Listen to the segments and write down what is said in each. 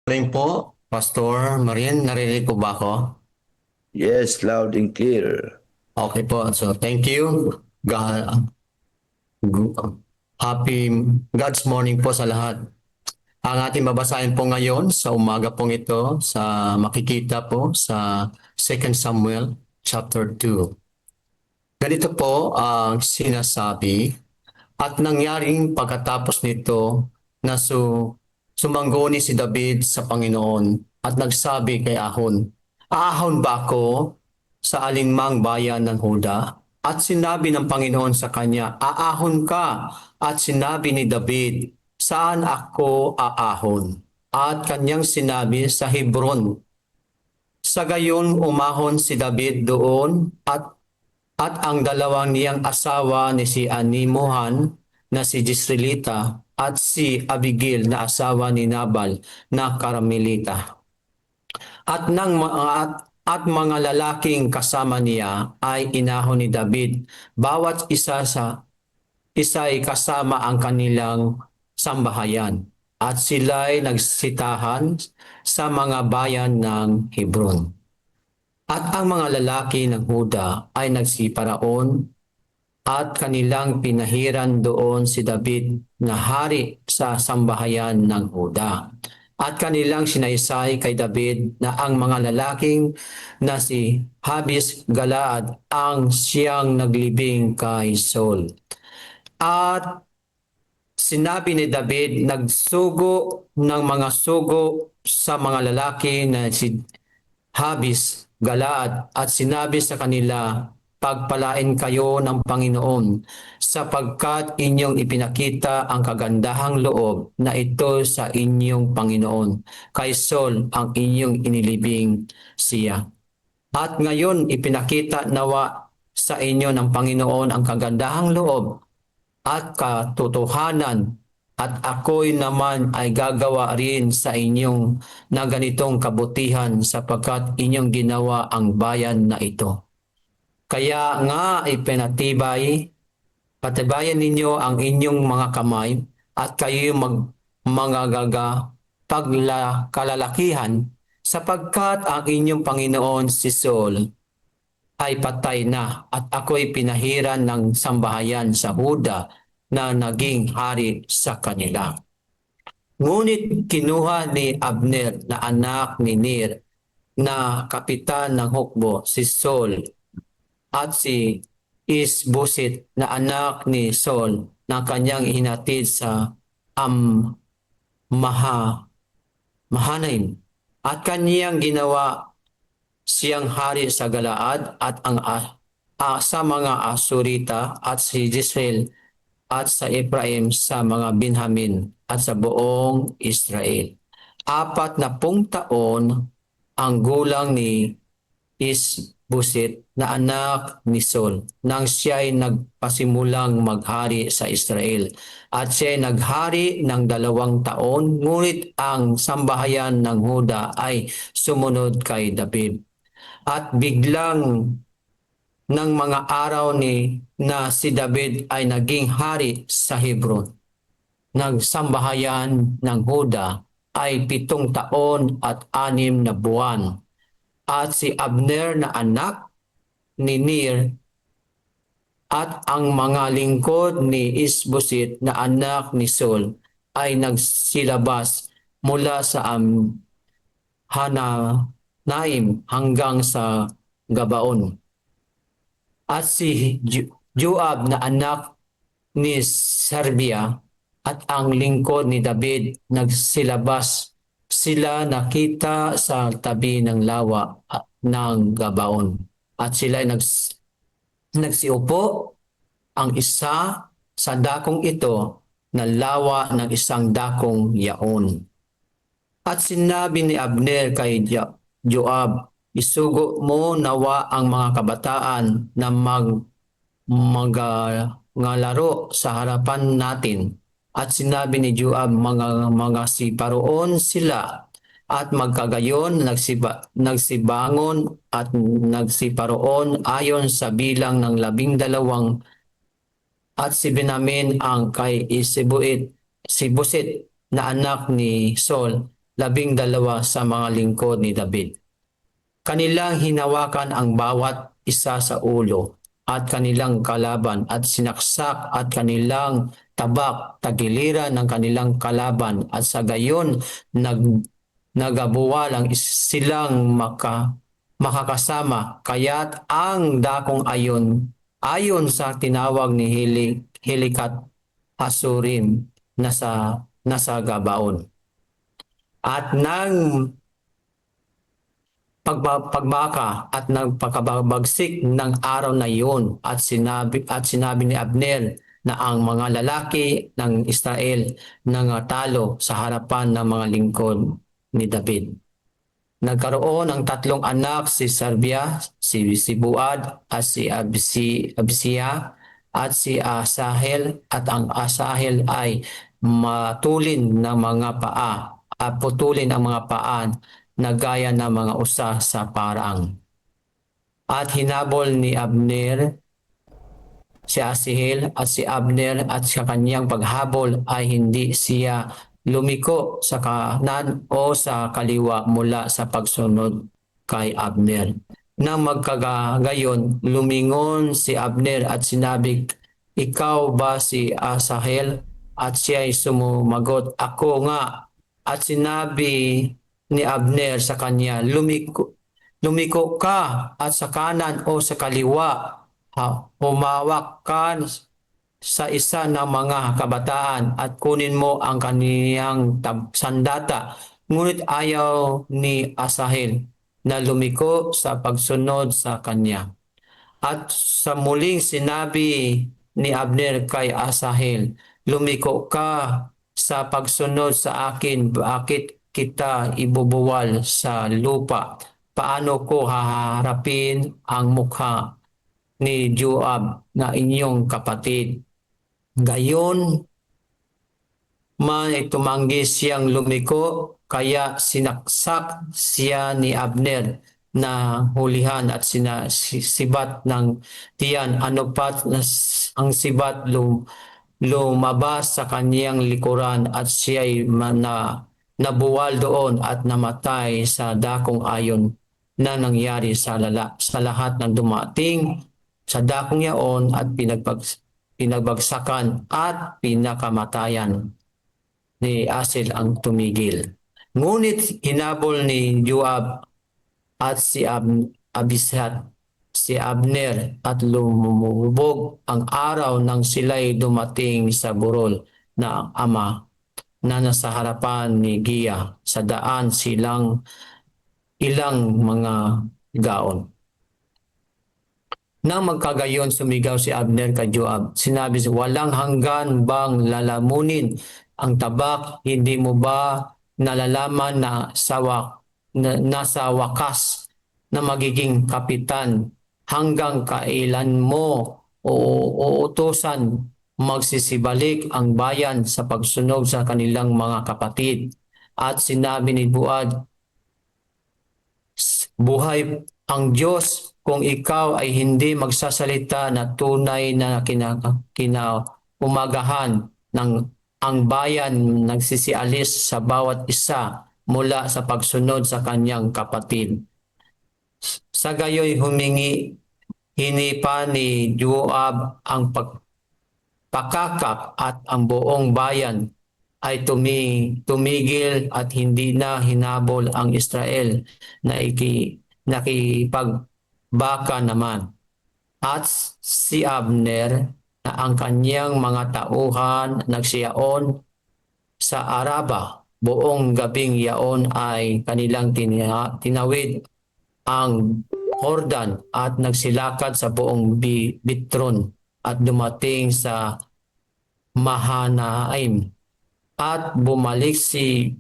Morning po, Pastor Marin. Narinig po ba ako? Yes, loud and clear. Okay po. So, thank you. God, happy God's morning po sa lahat. Ang ating babasahin po ngayon sa umaga pong ito sa makikita po sa 2 Samuel chapter 2. Ganito po ang sinasabi at nangyaring pagkatapos nito na sumangguni si David sa Panginoon at nagsabi kay Ahon, "Aahon ba ako sa alinmang bayan ng Huda?" At sinabi ng Panginoon sa kanya, "Aahon ka." At sinabi ni David, "Saan ako aahon?" At kanyang sinabi, "Sa Hebron." Sa gayon umahon si David doon at ang dalawang niyang asawa ni si Animohan na si Jisrelita at si Abigail na asawa ni Nabal na Karmelita. At mga lalaking kasama niya ay inahon ni David. Bawat isa'y kasama ang kanilang sambahayan. At sila'y nagsitahan sa mga bayan ng Hebron. At ang mga lalaki ng Huda ay nagsiparaon at kanilang pinahiran doon si David na hari sa sambahayan ng Huda. At kanilang sinaysay kay David na ang mga lalaking na si Habis Galaad ang siyang naglibing kay Saul. At sinabi ni David, nagsugo ng mga sugo sa mga lalaki na si Habis, Galaad at sinabi sa kanila, "Pagpalain kayo ng Panginoon sapagkat inyong ipinakita ang kagandahang loob na ito sa inyong Panginoon. Kay Saul ang inyong inilibing siya. At ngayon ipinakita nawa sa inyo ng Panginoon ang kagandahang loob at katotohanan at ako'y naman ay gagawa rin sa inyong na ganitong kabutihan sapagkat inyong ginawa ang bayan na ito. Kaya nga patibayan ninyo ang inyong mga kamay at kayo mga kalalakihan sapagkat ang inyong Panginoon si Saul ay patay na at ako'y pinahiran ng sambahayan sa Huda na naging hari sa kanila. Ngunit kinuha ni Abner na anak ni Ner na kapitan ng hukbo si Saul at si Isboset na anak ni Saul na kanyang hinatid sa Am Maha, Mahanaim at kanyang ginawa siyang hari sa Galaad at sa mga Asurita at si Jezreel at sa Ephraim sa mga Benjamin at sa buong Israel. 40 taon ang gulang ni Isboset na anak ni Saul nang siya'y nagpasimulang maghari sa Israel. At siya'y naghari ng 2 taon, ngunit ang sambahayan ng Huda ay sumunod kay David. At biglang ng mga araw na si David ay naging hari sa Hebron. Nagsambahayan ng Huda ay 7 taon at 6 na buwan. At si Abner na anak ni Ner at ang mga lingkod ni Isboset na anak ni Saul ay nagsilabas mula sa Hananaim hanggang sa Gabaon. At si Joab na anak ni Serbia at ang lingkod ni David nagsilabas sila nakita sa tabi ng lawa ng Gabaon. At sila nagsiupo ang isa sa dakong ito na lawa ng isang dakong yaon. At sinabi ni Abner kay Joab, "Isugo mo nawa ang mga kabataan na magalaro sa harapan natin." At sinabi ni Joab, mga siparoon sila. At magkagayon nagsibangon at nagsiparoon ayon sa bilang ng 12. At si Benjamin ang kay si Boset na anak ni Saul 12 sa mga lingkod ni David. Kanilang hinawakan ang bawat isa sa ulo at kanilang kalaban at sinaksak at kanilang tabak tagiliran ng kanilang kalaban at sa gayon nagabuwal ang silang makakasama kaya't ang dakong ayon sa tinawag ni Helikat Hasurim nasa Gabaon. At nang pagbaka at nagpakabagsik ng araw na iyon at sinabi ni Abner na ang mga lalaki ng Israel nangatalo sa harapan ng mga lingkod ni David. Nagkaroon ng 3 anak, si Sarbia, si Buad at si Abisia at si Asahel, at ang Asahel ay matulin ng mga paa at putulin ang mga paa na gaya ng mga usa sa paraang. At hinabol ni Abner si Asahel at si Abner at sa kanyang paghabol ay hindi siya lumiko sa kanan o sa kaliwa mula sa pagsunod kay Abner. Nang magkagayon, lumingon si Abner at sinabi, "Ikaw ba si Asahel?" At siya ay sumagot, "Ako nga." At sinabi ni Abner sa kanya, lumiko ka at sa kanan o sa kaliwa, humawak ka sa isa ng mga kabataan at kunin mo ang kaniyang sandata. Ngunit ayaw ni Asahel na lumiko sa pagsunod sa kanya. At sa muling sinabi ni Abner kay Asahel, lumiko ka sa pagsunod sa akin, bakit kita ibubuwal sa lupa? Paano ko haharapin ang mukha ni Joab na inyong kapatid? Gayon man ay tumanggi siyang lumiko, kaya sinaksak siya ni Abner na hulihan at sibat ng tiyan. Ano pat ang sibat lumabas sa kaniyang likuran at siya'y nabuwal doon at namatay sa dakong ayon na nangyari sa lahat ng dumating sa dakong yaon at pinagbagsakan at pinakamatayan ni Asel ang tumigil. Ngunit hinabol ni Joab at si Abisat si Abner at lumubog ang araw nang sila'y dumating sa burol na ama na nasa harapan ni Gia sa daan silang ilang mga gaon. Nang magkagayon, sumigaw si Abner kay Joab. Sinabi siya, walang hanggan bang lalamunin ang tabak? Hindi mo ba nalalaman na nasa wakas na magiging kapitan? Hanggang kailan mo uutusan magsisibalik ang bayan sa pagsunog sa kanilang mga kapatid? At sinabi ni Buad, buhay ang Diyos kung ikaw ay hindi magsasalita na tunay na kinaumagahan ng ang bayan nagsisialis sa bawat isa mula sa pagsunod sa kanyang kapatid. Sa gayoy hinipa ni Joab ang pagpakakap at ang buong bayan ay tumigil at hindi na hinabol ang Israel na nakipagbaka naman. At si Abner na ang kanyang mga tauhan nagsiyaon sa Araba. Buong gabing yaon ay kanilang tinawid ang Jordan at nagsilakad sa buong Bitron at dumating sa Mahanaim. At bumalik si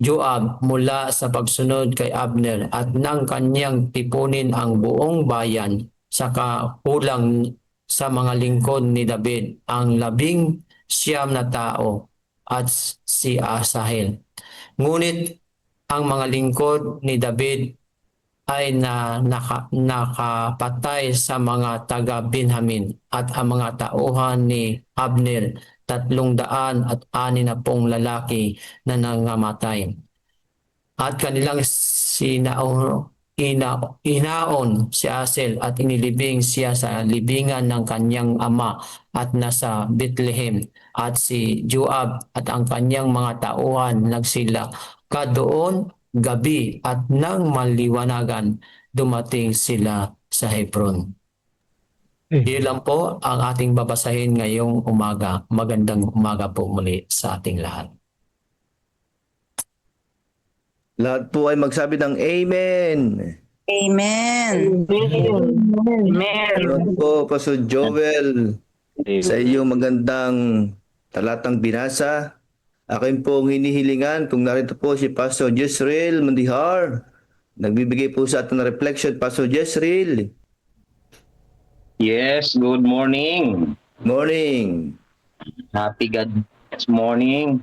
Joab mula sa pagsunod kay Abner at nang kanyang tipunin ang buong bayan sa kakulang sa mga lingkod ni David ang 19 na tao at si Asahel. Ngunit ang mga lingkod ni David ay nakapatay sa mga taga-Benjamin at ang mga tauhan ni Abner 360 lalaki na nangamatay. at kanilang inaon si Asel at inilibing siya sa libingan ng kanyang ama at nasa Bethlehem at si Joab at ang kanyang mga tauhan nagsila kadoon gabi at nang maliwanagan dumating sila sa Hebron. Yun lang po ang ating babasahin ngayong umaga. Magandang umaga po muli sa ating lahat. Lahat po ay magsabi ng Amen. Amen. Amen. Salamat po, Pastor Joel, sa iyong magandang talatang binasa. Akin pong hinihilingan kung narito po si Pastor Jezreel Mandihar. Nagbibigay po sa atin ng reflection, Pastor Jezreel. Yes, good morning. Morning. Happy God's morning.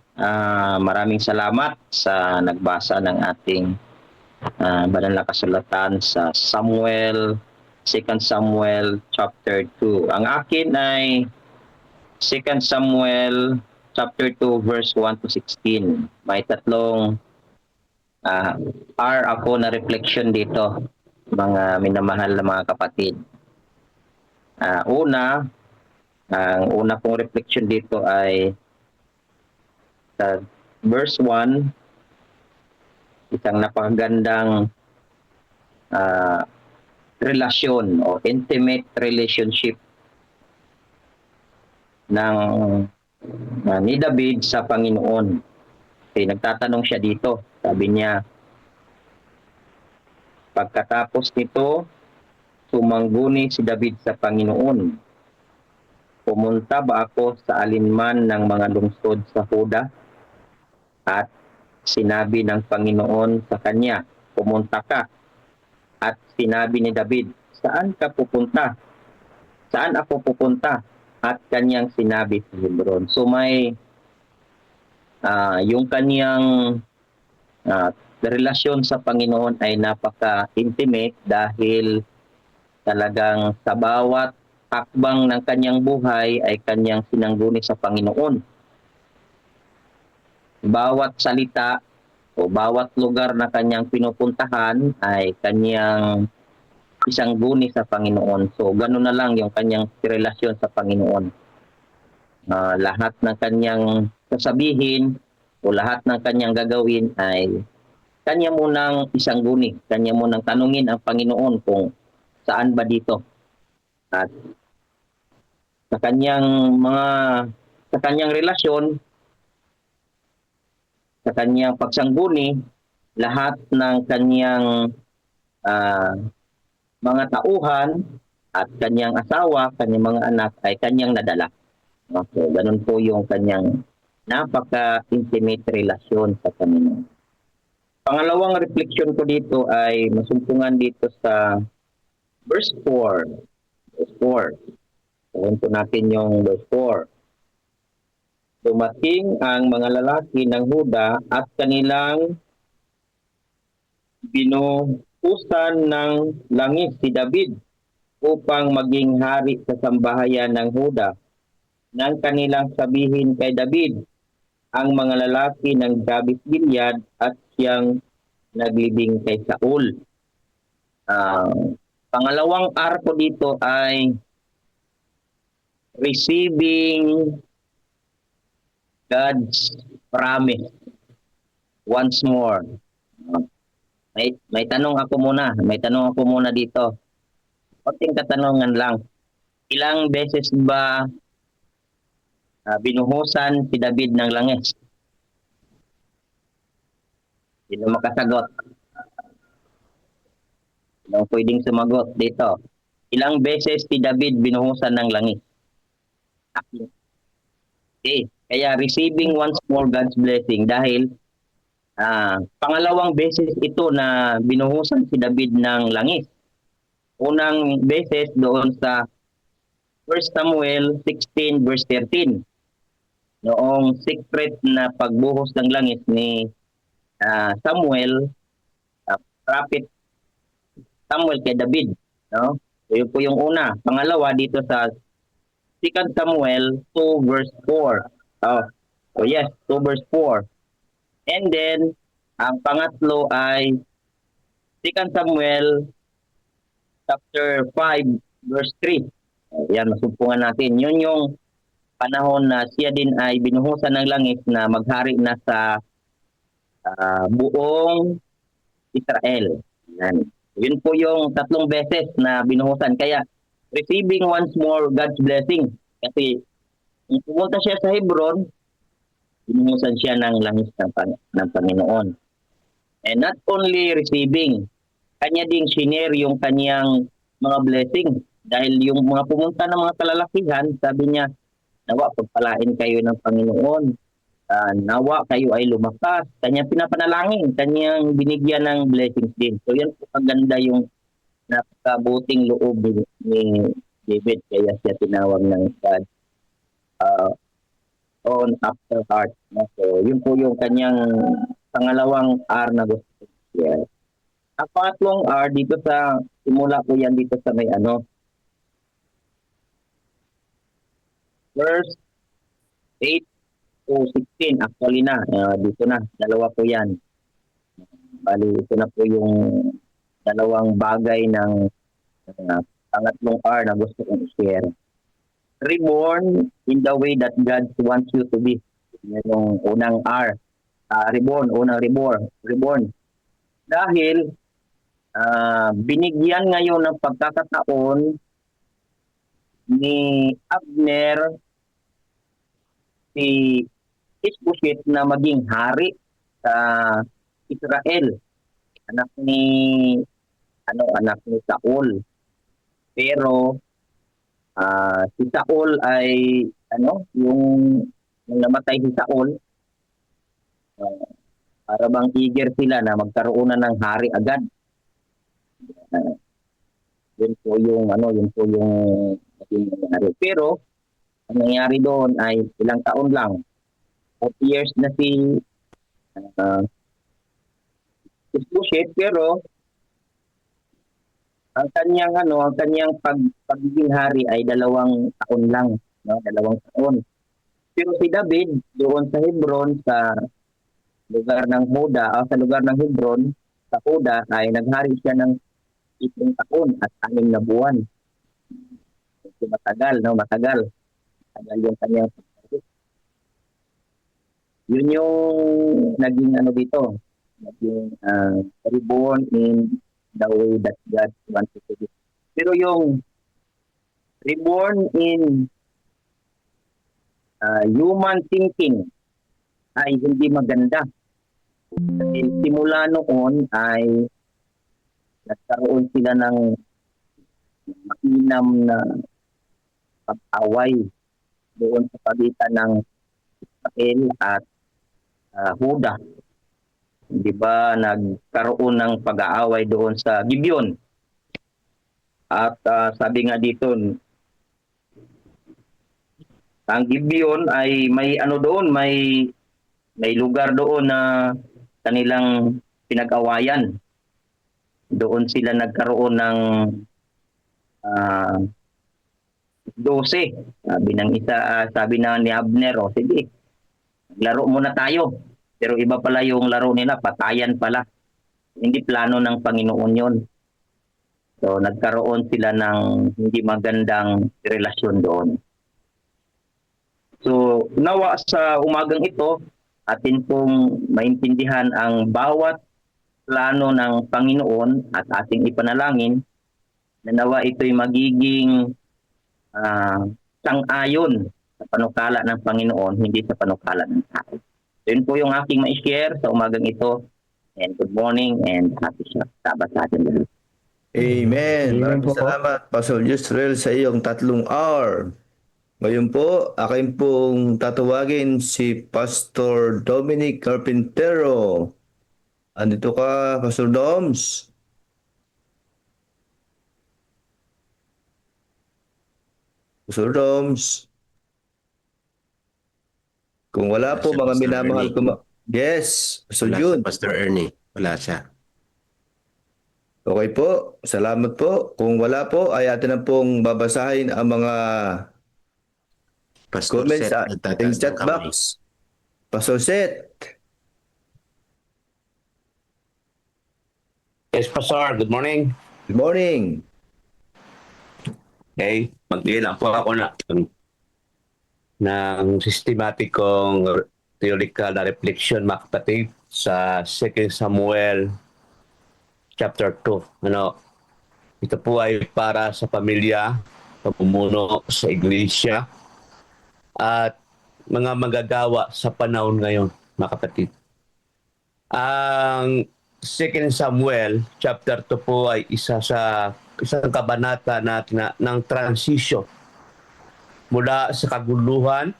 Maraming salamat sa nagbasa ng ating banal na kasulatan sa Samuel, 2 Samuel chapter 2. Ang akin ay 2 Samuel chapter 2 verse 1 to 16. May tatlong R ako na reflection dito, mga minamahal na mga kapatid. Ang una kong reflection dito ay sa verse 1, isang napakagandang relasyon o intimate relationship ng ni David sa Panginoon. Okay, nagtatanong siya dito. Sabi niya, pagkatapos nito, sumangguni si David sa Panginoon. Pumunta ba ako sa alinman ng mga lungsod sa Huda? At sinabi ng Panginoon sa kanya, pumunta ka. At sinabi ni David, saan ka pupunta? Saan ako pupunta? At kanyang sinabi sa Hebron. So may yung kanyang relasyon sa Panginoon ay napaka-intimate dahil talagang sa bawat hakbang ng kanyang buhay ay kanyang sinangguni sa Panginoon. Bawat salita o bawat lugar na kanyang pinupuntahan ay kanyang isangguni sa Panginoon. So gano'n na lang yung kanyang relasyon sa Panginoon. Lahat ng kanyang sasabihin o lahat ng kanyang gagawin ay kanya munang isangguni. Kanya munang tanungin ang Panginoon kung saan ba dito. At sa kanyang relasyon, sa kanyang pagsangguni, lahat ng kanyang mga tauhan at kanyang asawa, kanyang mga anak ay kanyang nadala. So, ganun po yung kanyang napaka-intimate relasyon sa Panginoon. Pangalawang reflection ko dito ay masumpungan dito sa verse 4. Verse 4. Sabihin po natin yung verse 4. Dumating ang mga lalaki ng Huda at kanilang binuhusan ng langis si David upang maging hari sa sambahayan ng Huda. Nang kanilang sabihin kay David ang mga lalaki ng Jabes Gilead at siyang naglibing kay Saul. Pangalawang arko dito ay receiving God's promise once more. May tanong ako muna dito. Konting katanungan lang. Ilang beses ba binuhusan si David ng langis? Sino makasagot? Sino pwedeng sumagot dito? Ilang beses si David binuhusan ng langis? Okay. Kaya receiving once more God's blessing dahil pangalawang beses ito na binuhusan si David ng langis. Unang beses doon sa 1 Samuel 16 verse 13. Noong secret na pagbuhos ng langis ni Samuel, prophet Samuel kay David. No? So yun po yung una. Pangalawa dito sa 2 Samuel 2 verse 4. So yes, 2 verse 4. And then, Ang pangatlo ay 2 Samuel chapter 5 verse 3. Yan, masumpungan natin. Yun yung panahon na siya din ay binuhusan ng langis na maghari na sa buong Israel. Yan. Yun po yung 3 beses na binuhusan. Kaya receiving once more God's blessing. Kasi kung pumunta siya sa Hebron, binuhusan siya ng langis ng Panginoon. And not only receiving, kanya ding shinare yung kanyang mga blessing. Dahil yung mga pumunta ng mga kalalakihan, sabi niya, nawa pagpalain kayo ng Panginoon. Nawa kayo ay lumakas. Kanyang pinapanalangin, kanyang binigyan ng blessings din. So yan po kaganda yung napakabuting loob ni David. Kaya siya tinawag ng God own after heart. So yun po yung kanyang pangalawang R na gusto ko i-share. Ang pangatlong R dito sa, simula ko yan dito sa may verse 8 to 16 actually na, dito na, dalawa po yan. Bali, ito na po yung dalawang bagay ng pangatlong R na gusto kong i-share. Reborn in the way that God wants you to be. Yan yung unang R. Unang reborn. Dahil binigyan ngayon ng pagkakataon ni Abner si Ishbosheth na maging hari sa Israel. Anak ni Saul. Pero si Saul ay yung namatay si Saul, para bang eager sila na magkaroon na ng hari agad. Yun po yung naging nangyari. Pero ang nangyari doon ay ilang taon lang. 40 years na si Ishbosheth, pero ang kanyang pagiging hari ay 2 taon lang, no? 2 taon. Pero si David doon sa Hebron, sa lugar ng Huda, sa lugar ng Hebron, sa Huda, ay naghari siya ng 7 taon at 6 na buwan. So, matagal. Matagal yung kanyang pagkakas. Yun yung naging dito. Naging reborn in the way that God wants to be. Pero yung reborn in human thinking ay hindi maganda. Kasi simula noon ay nagkaroon sila ng mainam na pag-away doon sa pagitan ng Israel at Huda. Di ba nagkaroon ng pag-aaway doon sa Gibeon. At sabi nga dito, ang Gibeon ay may doon, may lugar doon na kanilang pinag-awayan. Doon sila nagkaroon ng 12. Sabi ng isa, sabi na ni Abner, sige, laro muna tayo. Pero iba pala yung laro nila, patayan pala. Hindi plano ng Panginoon yun. So nagkaroon sila ng hindi magandang relasyon doon. So nawa sa umagang ito, atin pong maintindihan ang bawat plano ng Panginoon at ating ipanalangin na nawa ito'y magiging sang-ayon sa panukala ng Panginoon, hindi sa panukala ng tao. So, yun po yung aking ma-share sa umagang ito. And good morning and happy Sabbath sa atin lahat. Amen. Amen Maraming po. salamat, Pastor Yusrel, sa iyong 3 R. Ngayon po, akin pong tatawagin si Pastor Dominic Carpintero. Andito ka, Pastor Doms? Pastor Doms? Kung wala Wala po, siya, mga Pastor minamahal Ernie. ko. Yes, Pastor Wala June. si Pastor Ernie. Wala siya. Okay po, salamat po. Kung wala po, ay atin na pong babasahin ang mga Pastor comments Seth, sa ating nagtataas ng chat kamay. box. Pastor Seth. Yes, Pastor. Good morning. Good morning. Okay. Magbigay lang po ako ng systematicong theological na reflection, mga kapatid, sa 2 Samuel chapter 2. Ito po ay para sa pamilya, pamumuno sa iglesia, at mga manggagawa sa panahon ngayon, mga kapatid. Ang 2 Samuel chapter 2 po ay isang kabanata ng transition mula sa kaguluhan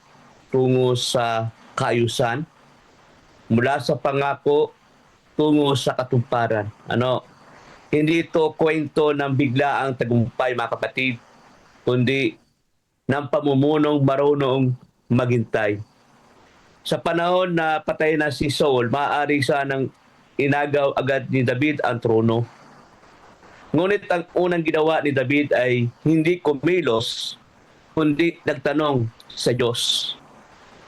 tungo sa kaayusan, mula sa pangako tungo sa katuparan. Hindi ito kwento ng biglaang tagumpay, mga kapatid, kundi ng pamumunong marunong maghintay. Sa panahon na patay na si Saul, maaari sanang inagaw agad ni David ang trono. Ngunit ang unang ginawa ni David ay hindi kumilos, kundi nagtanong sa Diyos.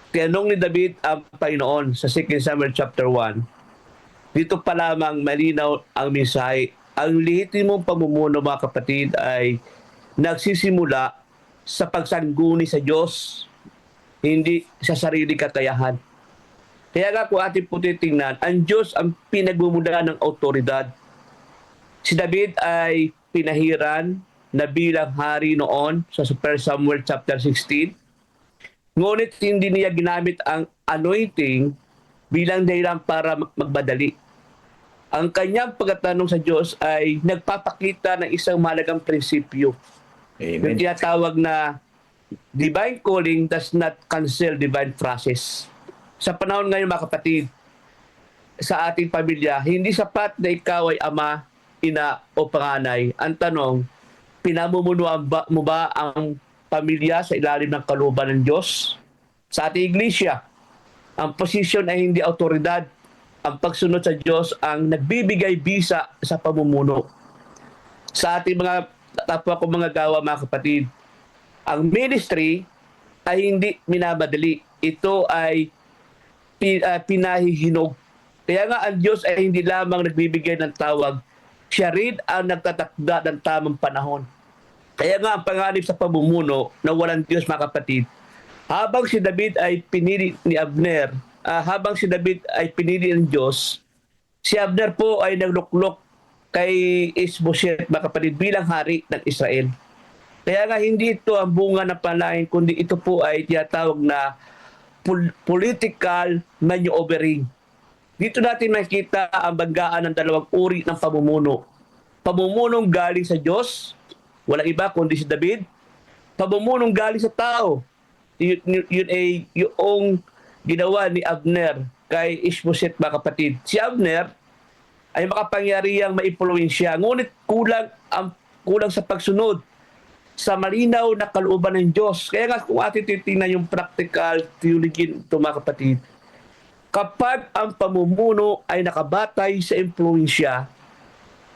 Tinanong ni David ang Panginoon sa 2 Samuel chapter 1. Dito pa lamang malinaw ang mensahe. Ang lehitimong pamumuno, mga kapatid, ay nagsisimula sa pagsangguni sa Diyos, hindi sa sarili kakayahan. Kaya nga kung ating po titingnan, ang Diyos ang pinagmumula ng autoridad. Si David ay pinahiran na bilang hari noon sa 1 Samuel chapter 16. Ngunit hindi niya ginamit ang anointing bilang dahilan para magmadali. Ang kanyang pagtatanong sa Diyos ay nagpapakita ng isang mahalagang prinsipyo. Yung Amen. tinatawag na divine calling does not cancel divine process. Sa panahon ngayon, mga kapatid, sa ating pamilya, hindi sapat na ikaw ay ama, ina o panganay. Ang tanong, pinamumunuan mo ba ang pamilya sa ilalim ng kalooban ng Diyos? Sa ating iglesia, ang posisyon ay hindi autoridad. Ang pagsunod sa Diyos ang nagbibigay bisa sa pamumuno. Sa ating mga kapwa ko mga gawa, mga kapatid, ang ministry ay hindi minamadali. Ito ay pinahihinog. Kaya nga ang Diyos ay hindi lamang nagbibigay ng tawag, siya rin ang nagtatakda ng tamang panahon. Kaya nga ang panganib sa pamumuno na walang Diyos, mga kapatid, habang si David ay pinili ni Abner, habang si David ay pinili ng Diyos, si Abner po ay nagluklok kay Isboset, mga kapatid, bilang hari ng Israel. Kaya nga hindi ito ang bunga ng panalangin, kundi ito po ay tinatawag na political maneuvering. Dito natin makikita ang banggaan ng dalawang uri ng pamumuno. Pamumunong galing sa Diyos, walang iba kundi si David. Pamumunong galing sa tao, yun ay yung ginawa ni Abner kay Isboset, mga kapatid. Si Abner ay makapangyarihang maimpluwensya, ngunit kulang sa pagsunod sa malinaw na kalooban ng Diyos. Kaya nga kung atin titingnan yung practical theology ito, mga kapatid, kapag ang pamumuno ay nakabatay sa impluwensya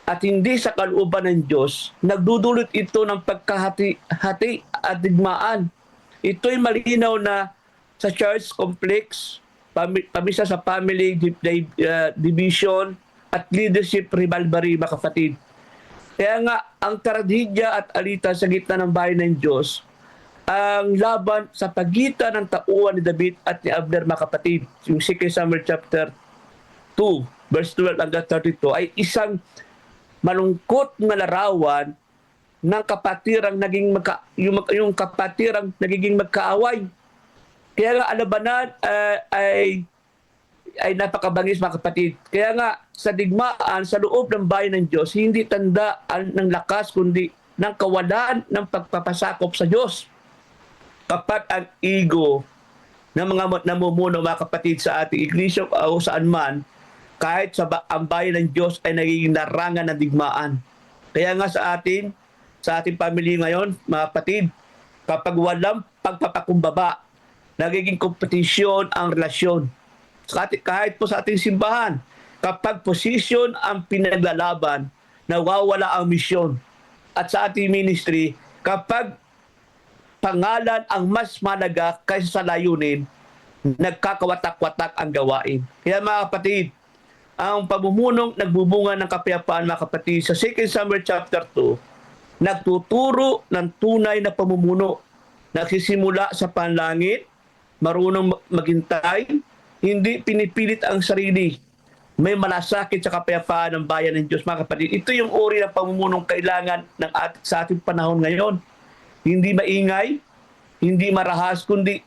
at hindi sa kalooban ng Diyos, nagdudulot ito ng pagkahati-hati at digmaan. Ito'y malinaw na sa church complex, pamisa sa family division at leadership rivalry, mga kapatid. Kaya nga, ang trahedya at alita sa gitna ng bayan ng Diyos, ang laban sa pagitan ng tauhan ni David at ni Abner, mga kapatid, yung 2 Samuel chapter 2, verse 12 hanggang 32, ay isang malungkot na larawan ng kapatirang yung kapatirang nagiging magkaaway. Kaya nga, alabanan ay napakabangis, mga kapatid. Kaya nga, sa digmaan, sa loob ng bayan ng Diyos, hindi tanda ng lakas, kundi ng kawalan ng pagpapasakop sa Diyos. Kapag ang ego ng mga namumuno, mga kapatid, sa ating iglesia o saan man, kahit ang bayan ng Diyos ay nagiging larangan ng digmaan. Kaya nga sa ating pamilya ngayon, mga kapatid, kapag walang pagpapakumbaba, nagiging kompetisyon ang relasyon. Kahit po sa ating simbahan, kapag posisyon ang pinaglalaban, nawawala ang misyon. At sa ating ministry, kapag pangalan ang mas malaga kaysa sa layunin, nagkakawatak-watak ang gawain. Kaya, mga kapatid, ang pamumunog nagbubunga ng kapayapaan, mga kapatid. Sa 2 Samuel chapter 2, nagtuturo ng tunay na pamumuno. Nagsisimula sa panlangit, marunong maghintay, hindi pinipilit ang sarili. May malasakit sa kapayapaan ng bayan ng Diyos, mga kapatid. Ito yung uri ng pamumunong kailangan sa ating panahon ngayon. Hindi maingay, hindi marahas, kundi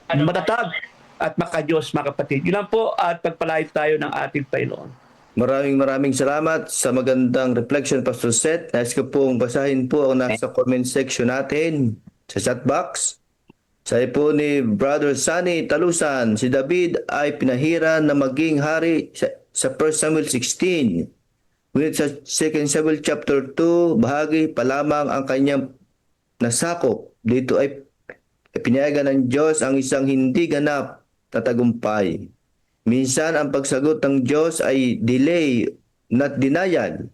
matatag at maka-Diyos, mga kapatid. Yun lang po, at pagpalain tayo ng ating Panginoon. Maraming salamat sa magandang reflection, Pastor Seth. Nais ko pong basahin po ang nasa comment section natin sa chat box. Sabi po ni Brother Sunny Talusan, si David ay pinahiran na maging hari sa 1 Samuel 16. Ngunit sa 2 Samuel chapter 2, bahagi pa lamang ang kanyang nasakop. Dito ay pinayagan ng Diyos ang isang hindi ganap na tagumpay. Minsan ang pagsagot ng Diyos ay delay, not denial.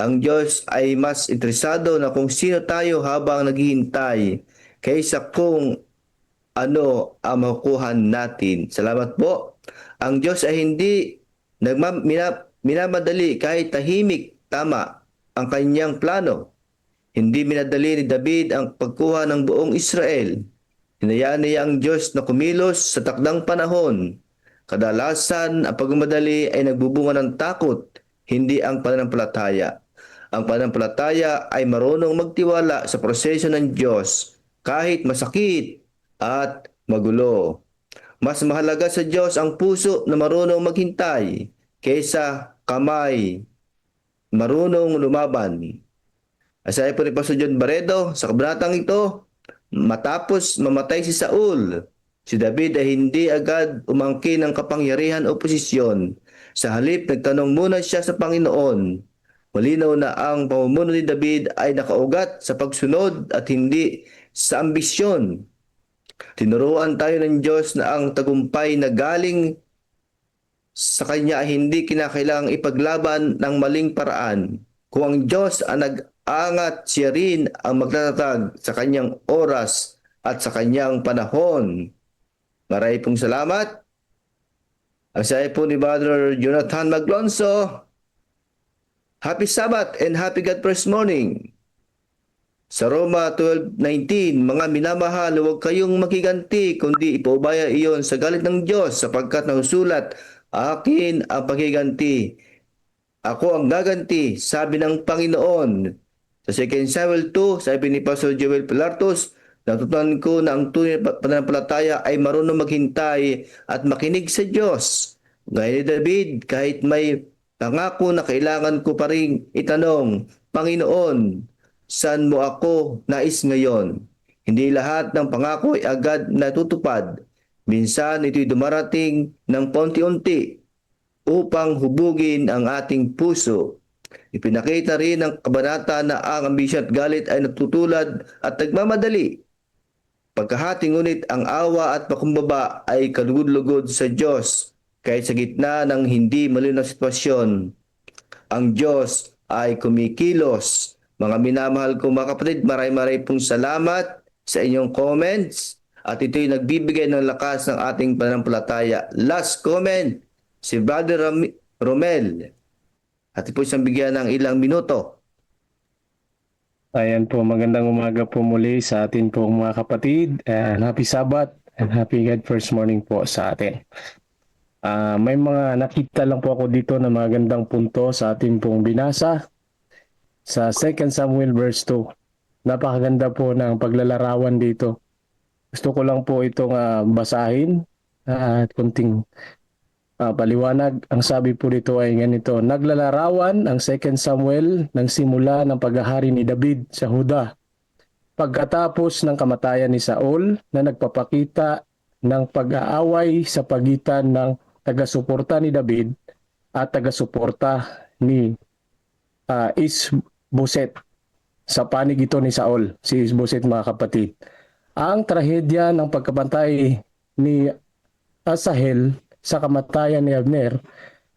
Ang Diyos ay mas interesado na kung sino tayo habang naghihintay kaysa kung ano ang makukuha natin. Salamat po. Ang Diyos ay hindi minamadali kahit tahimik, tama ang kanyang plano. Hindi minadali ni David ang pagkuha ng buong Israel. Hinayaan niya ang Diyos na kumilos sa takdang panahon. Kadalasan, ang pagmamadali ay nagbubunga ng takot, hindi ang pananampalataya. Ang pananampalataya ay marunong magtiwala sa proseso ng Diyos kahit masakit at magulo. Mas mahalaga sa Diyos ang puso na marunong maghintay kaysa kamay marunong lumaban. Asahin po ni Pastor John Barredo sa kabanatang ito, matapos mamatay si Saul, si David ay hindi agad umangkin ng kapangyarihan o posisyon. Sa halip, nagtanong muna siya sa Panginoon. Malinaw na ang pamumuno ni David ay nakaugat sa pagsunod at hindi sa ambisyon. Tinuruan tayo ng Diyos na ang tagumpay na galing sa Kanya ay hindi kinakailangang ipaglaban ng maling paraan. Kung ang Diyos ang nag-angat, siya rin ang magtatatag sa Kanyang oras at sa Kanyang panahon. Maraming pong salamat. Ang sabi po ni Brother Jonathan Maglonso, Happy Sabbath and Happy God First Morning. Sa Roma 12:19, mga minamahal, huwag kayong makiganti, kundi ipaubaya iyon sa galit ng Diyos, sapagkat nahusulat, akin ang pagiganti. Ako ang gaganti, sabi ng Panginoon. Sa 2 Samuel 2, sabi ni Pastor Joel Pilartos, natutunan ko na ang tunay na pananampalataya ay marunong maghintay at makinig sa Diyos. Gaya ni David, kahit may pangako na kailangan ko pa rin itanong, Panginoon, saan mo ako nais ngayon? Hindi lahat ng pangako ay agad natutupad. Minsan ito'y dumarating ng paunti-unti upang hubugin ang ating puso. Ipinakita rin ng kabanata na ang ambisyon at galit ay natutulad at nagmamadali. Pagkahati ngunit ang awa at pakumbaba ay kalugod-lugod sa Diyos kahit sa gitna ng hindi malinaw na sitwasyon. Ang Diyos ay kumikilos. Mga minamahal kong mga kapatid, maraming pong salamat sa inyong comments at ito'y nagbibigay ng lakas ng ating pananampalataya. Last comment, si Brother Romel. At po siyang bigyan ng ilang minuto. Ayan po, magandang umaga po muli sa atin po mga kapatid. And happy Sabbath and happy God First Morning po sa atin. May mga nakita lang po ako dito na magandang punto sa ating pong binasa. Sa 2 Samuel verse 2, napakaganda po ng paglalarawan dito. Gusto ko lang po itong basahin at kunting paliwanag. Ang sabi po dito ay ganito, naglalarawan ang 2 Samuel ng simula ng paghahari ni David sa Huda. Pagkatapos ng kamatayan ni Saul na nagpapakita ng pag-aaway sa pagitan ng taga-suporta ni David at taga-suporta ni Isboset sa panig ito ni Saul, si Isboset mga kapatid. Ang trahedya ng pagkapantay ni Asahel sa kamatayan ni Abner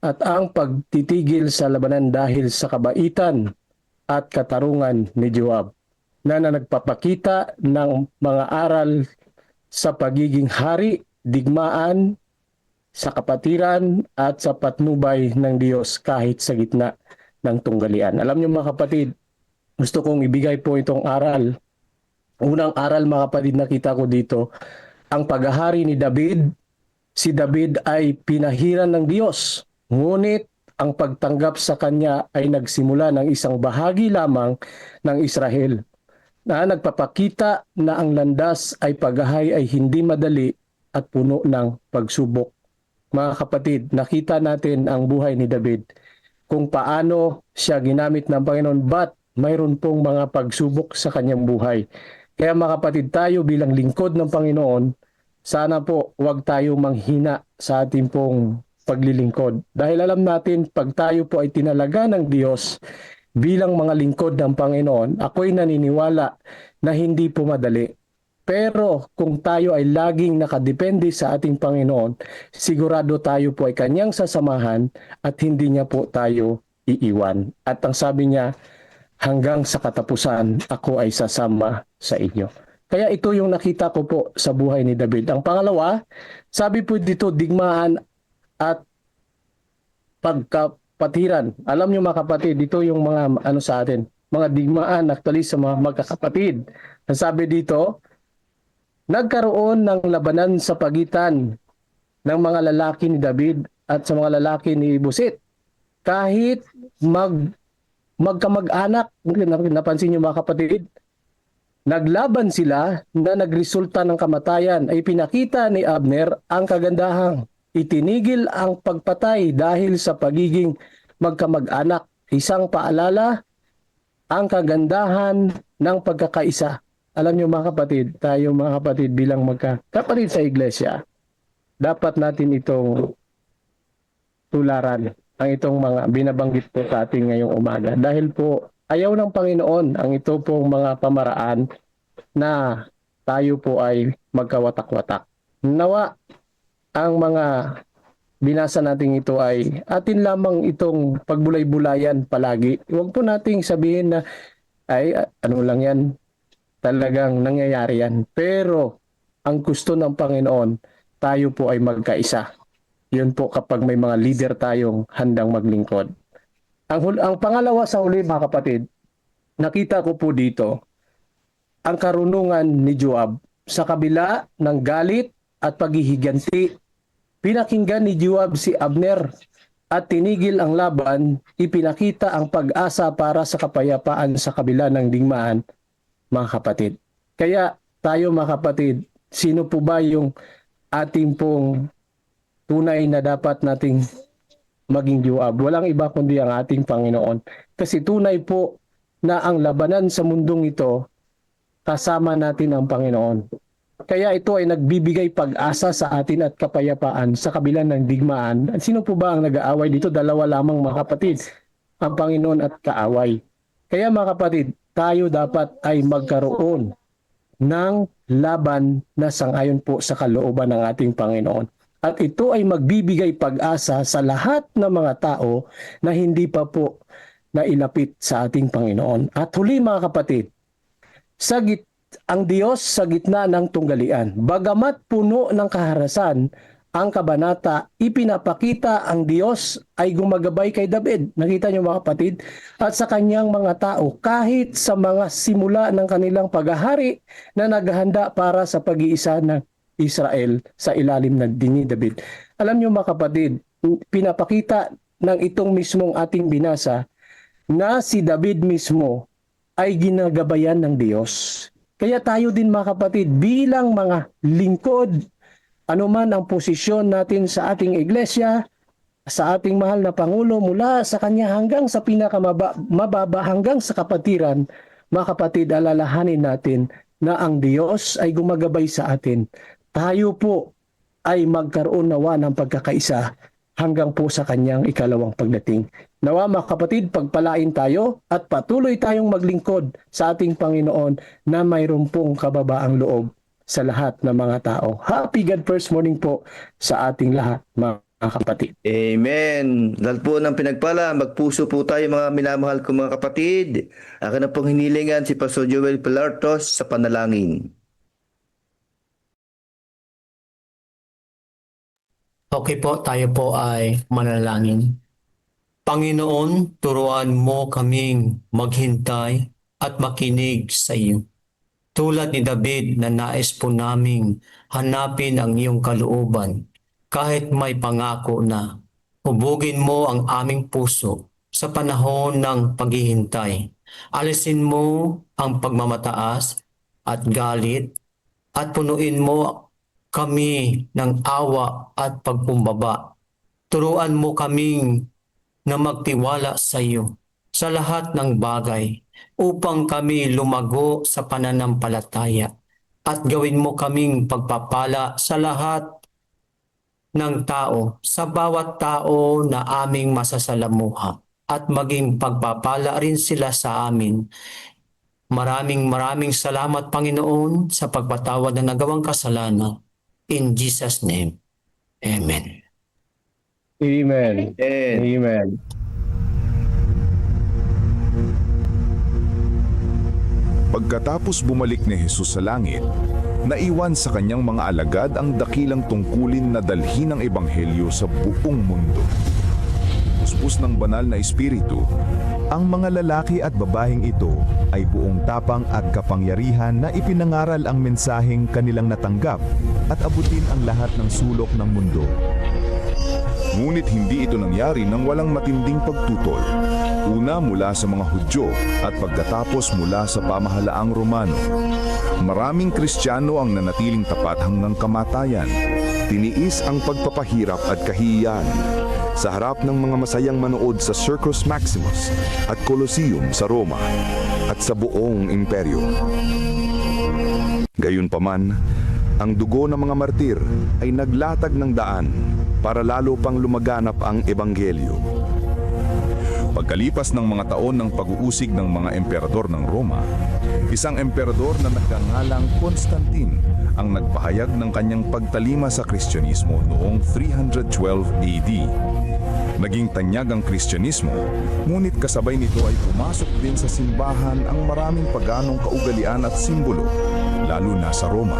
at ang pagtitigil sa labanan dahil sa kabaitan at katarungan ni Joab na nagpapakita ng mga aral sa pagiging hari, digmaan sa kapatiran at sa patnubay ng Diyos kahit sa gitna ng tunggalian. Alam niyo mga kapatid, gusto kong ibigay po itong aral. Unang aral mga kapatid nakita ko dito, ang paghahari ni David, si David ay pinahiran ng Diyos. Ngunit ang pagtanggap sa kanya ay nagsimula ng isang bahagi lamang ng Israel na nagpapakita na ang landas ay paghahay ay hindi madali at puno ng pagsubok. Mga kapatid, nakita natin ang buhay ni David kung paano siya ginamit ng Panginoon, but mayroon pong mga pagsubok sa kanyang buhay. Kaya mga kapatid, tayo bilang lingkod ng Panginoon, sana po wag tayo manghina sa ating pong paglilingkod. Dahil alam natin, pag tayo po ay tinalaga ng Diyos bilang mga lingkod ng Panginoon, ako'y naniniwala na hindi po madali. Pero kung tayo ay laging nakadepende sa ating Panginoon, sigurado tayo po ay kanyang sasamahan at hindi niya po tayo iiwan. At ang sabi niya, hanggang sa katapusan, ako ay sasama sa inyo. Kaya ito yung nakita ko po sa buhay ni David. Ang pangalawa, sabi po dito, digmaan at pagkapatiran. Alam niyo mga kapatid, dito yung mga ano sa atin, mga digmaan actually sa mga magkakapatid. Ang sabi dito, nagkaroon ng labanan sa pagitan ng mga lalaki ni David at sa mga lalaki ni Busit. Kahit magkamag-anak, napansin niyo mga kapatid, naglaban sila na nagresulta ng kamatayan ay pinakita ni Abner ang kagandahang itinigil ang pagpatay dahil sa pagiging magkamag-anak. Isang paalala, ang kagandahan ng pagkakaisa. Alam niyo mga kapatid, tayo mga kapatid bilang magkakapatid sa iglesia, dapat natin itong tularan ang itong mga binabanggit po sa atin ngayong umaga. Dahil po ayaw ng Panginoon ang ito pong mga pamaraan na tayo po ay magkawatak-watak. Nawa ang mga binasa natin ito ay atin lamang itong pagbulay-bulayan palagi. Huwag po nating sabihin na ay ano lang yan, talagang nangyayari yan. Pero ang gusto ng Panginoon, tayo po ay magkaisa. Yun po kapag may mga leader tayong handang maglingkod. Ang pangalawa sa huli mga kapatid, nakita ko po dito ang karunungan ni Joab sa kabila ng galit at paghihiganti. Pinakinggan ni Joab si Abner at tinigil ang laban, ipinakita ang pag-asa para sa kapayapaan sa kabila ng digmaan, mga kapatid. Kaya tayo mga kapatid, sino po ba yung ating pong tunay na dapat nating maging Joab? Walang iba kundi ang ating Panginoon. Kasi tunay po na ang labanan sa mundong ito, kasama natin ang Panginoon. Kaya ito ay nagbibigay pag-asa sa atin at kapayapaan sa kabila ng digmaan. At sino po ba ang nag-aaway dito? Dalawa lamang mga kapatid, ang Panginoon at kaaway. Kaya mga kapatid, tayo dapat ay magkaroon ng laban na sangayon po sa kalooban ng ating Panginoon. At ito ay magbibigay pag-asa sa lahat ng mga tao na hindi pa po nailapit sa ating Panginoon. At huli mga kapatid, ang Diyos sa gitna ng tunggalian. Bagamat puno ng kaharasan, ang kabanata, ipinapakita ang Diyos ay gumagabay kay David. Nakita niyo mga kapatid? At sa kanyang mga tao, kahit sa mga simula ng kanilang paghahari na naghahanda para sa pag-iisa ng Israel sa ilalim ng ni David. Alam niyo mga kapatid, pinapakita ng itong mismong ating binasa na si David mismo ay ginagabayan ng Diyos. Kaya tayo din mga kapatid, bilang mga lingkod, anuman ang posisyon natin sa ating iglesia, sa ating mahal na Pangulo, mula sa kanya hanggang sa pinakamababa, hanggang sa kapatiran, mga kapatid, alalahanin natin na ang Diyos ay gumagabay sa atin. Tayo po ay magkaroon nawa ng pagkakaisa hanggang po sa kanyang ikalawang pagdating. Nawa mga kapatid, pagpalain tayo at patuloy tayong maglingkod sa ating Panginoon na mayroon pong kababaang loob sa lahat ng mga tao. Happy God First Morning po sa ating lahat mga kapatid. Amen. Dahil po ng pinagpala, magpuso po tayo mga minamahal kong mga kapatid. Akin na pong hinilingan si Pastor Joel Pilartos sa panalangin. Okay po, tayo po ay manalangin. Panginoon, turuan mo kaming maghintay at makinig sa iyo. Tulad ni David na nais po naming hanapin ang iyong kalooban kahit may pangako na hubugin mo ang aming puso sa panahon ng paghihintay. Alisin mo ang pagmamataas at galit at punuin mo kami ng awa at pagkumbaba. Turuan mo kaming na magtiwala sa iyo sa lahat ng bagay upang kami lumago sa pananampalataya at gawin mo kaming pagpapala sa lahat ng tao, sa bawat tao na aming masasalamuha at maging pagpapala rin sila sa amin. Maraming salamat Panginoon sa pagpatawad ng nagawang kasalanan. In Jesus' name, Amen. Amen. And Amen. Pagkatapos bumalik ni Jesus sa langit, naiwan sa kanyang mga alagad ang dakilang tungkulin na dalhin ang ebanghelyo sa buong mundo. Puspos ng banal na espiritu, ang mga lalaki at babaeng ito ay buong tapang at kapangyarihan na ipinangaral ang mensaheng kanilang natanggap at abutin ang lahat ng sulok ng mundo. Ngunit hindi ito nangyari nang walang matinding pagtutol. Una mula sa mga Hudyo at pagkatapos mula sa pamahalaang Romano. Maraming Kristiyano ang nanatiling tapat hanggang kamatayan. Tiniis ang pagpapahirap at kahihiyan sa harap ng mga masayang manood sa Circus Maximus at Colosseum sa Roma at sa buong imperyo. Gayunpaman, ang dugo ng mga martir ay naglatag ng daan para lalo pang lumaganap ang ebanghelyo. Pagkalipas ng mga taon ng pag-uusig ng mga emperador ng Roma, isang emperador na nagngangalang Constantine ang nagpahayag ng kanyang pagtalima sa Kristyanismo noong 312 AD. Naging tanyag ang Kristyanismo, ngunit kasabay nito ay pumasok din sa simbahan ang maraming paganong kaugalian at simbolo, lalo na sa Roma.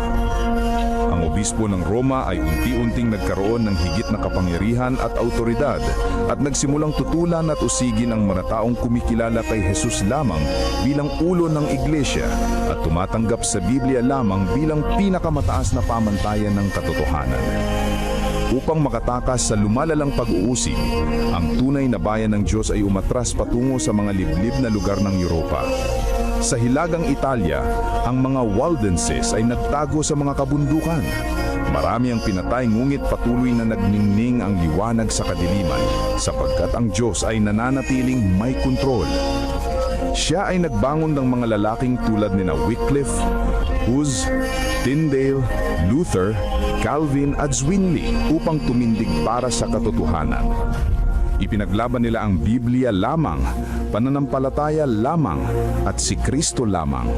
Ang obispo ng Roma ay unti-unting nagkaroon ng higit na kapangyarihan at autoridad at nagsimulang tutulan at usigin ang mga taong kumikilala kay Jesus lamang bilang ulo ng iglesia at tumatanggap sa Biblia lamang bilang pinakamataas na pamantayan ng katotohanan. Upang makatakas sa lumalalang pag-uusig, ang tunay na bayan ng Diyos ay umatras patungo sa mga liblib na lugar ng Europa. Sa hilagang Italia, ang mga Waldenses ay nagtago sa mga kabundukan. Marami ang pinatay ngunit patuloy na nagningning ang liwanag sa kadiliman sapagkat ang Diyos ay nananatiling may kontrol. Siya ay nagbangon ng mga lalaking tulad ni Wycliffe, Hus, Tyndale, Luther, Calvin at Zwingli upang tumindig para sa katotohanan. Ipinaglaban nila ang Biblia lamang, pananampalataya lamang, at si Kristo lamang.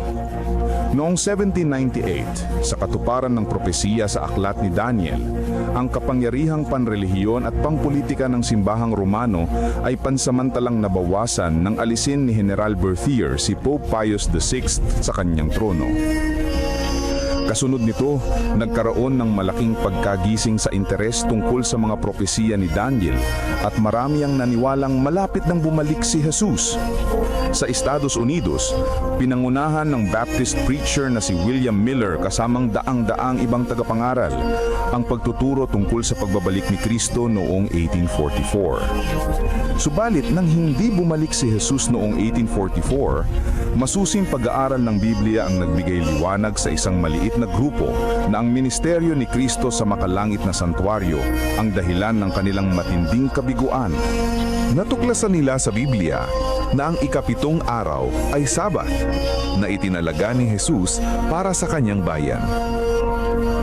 Noong 1798, sa katuparan ng propesiya sa aklat ni Daniel, ang kapangyarihang panrelihiyon at pangpolitika ng simbahang Romano ay pansamantalang nabawasan nang alisin ni General Berthier si Pope Pius VI sa kanyang trono. Kasunod nito, nagkaroon ng malaking pagkagising sa interes tungkol sa mga propesiya ni Daniel at marami ang naniwalang malapit nang bumalik si Jesus. Sa Estados Unidos, pinangunahan ng Baptist preacher na si William Miller kasamang daang-daang ibang tagapangaral ang pagtuturo tungkol sa pagbabalik ni Kristo noong 1844. Subalit nang hindi bumalik si Jesus noong 1844, masusing pag-aaral ng Biblia ang nagbigay liwanag sa isang maliit na grupo na ang ministeryo ni Kristo sa makalangit na santuaryo ang dahilan ng kanilang matinding kabiguan. Natuklasan nila sa Biblia na ang ikapitong araw ay Sabat na itinalaga ni Jesus para sa kanyang bayan.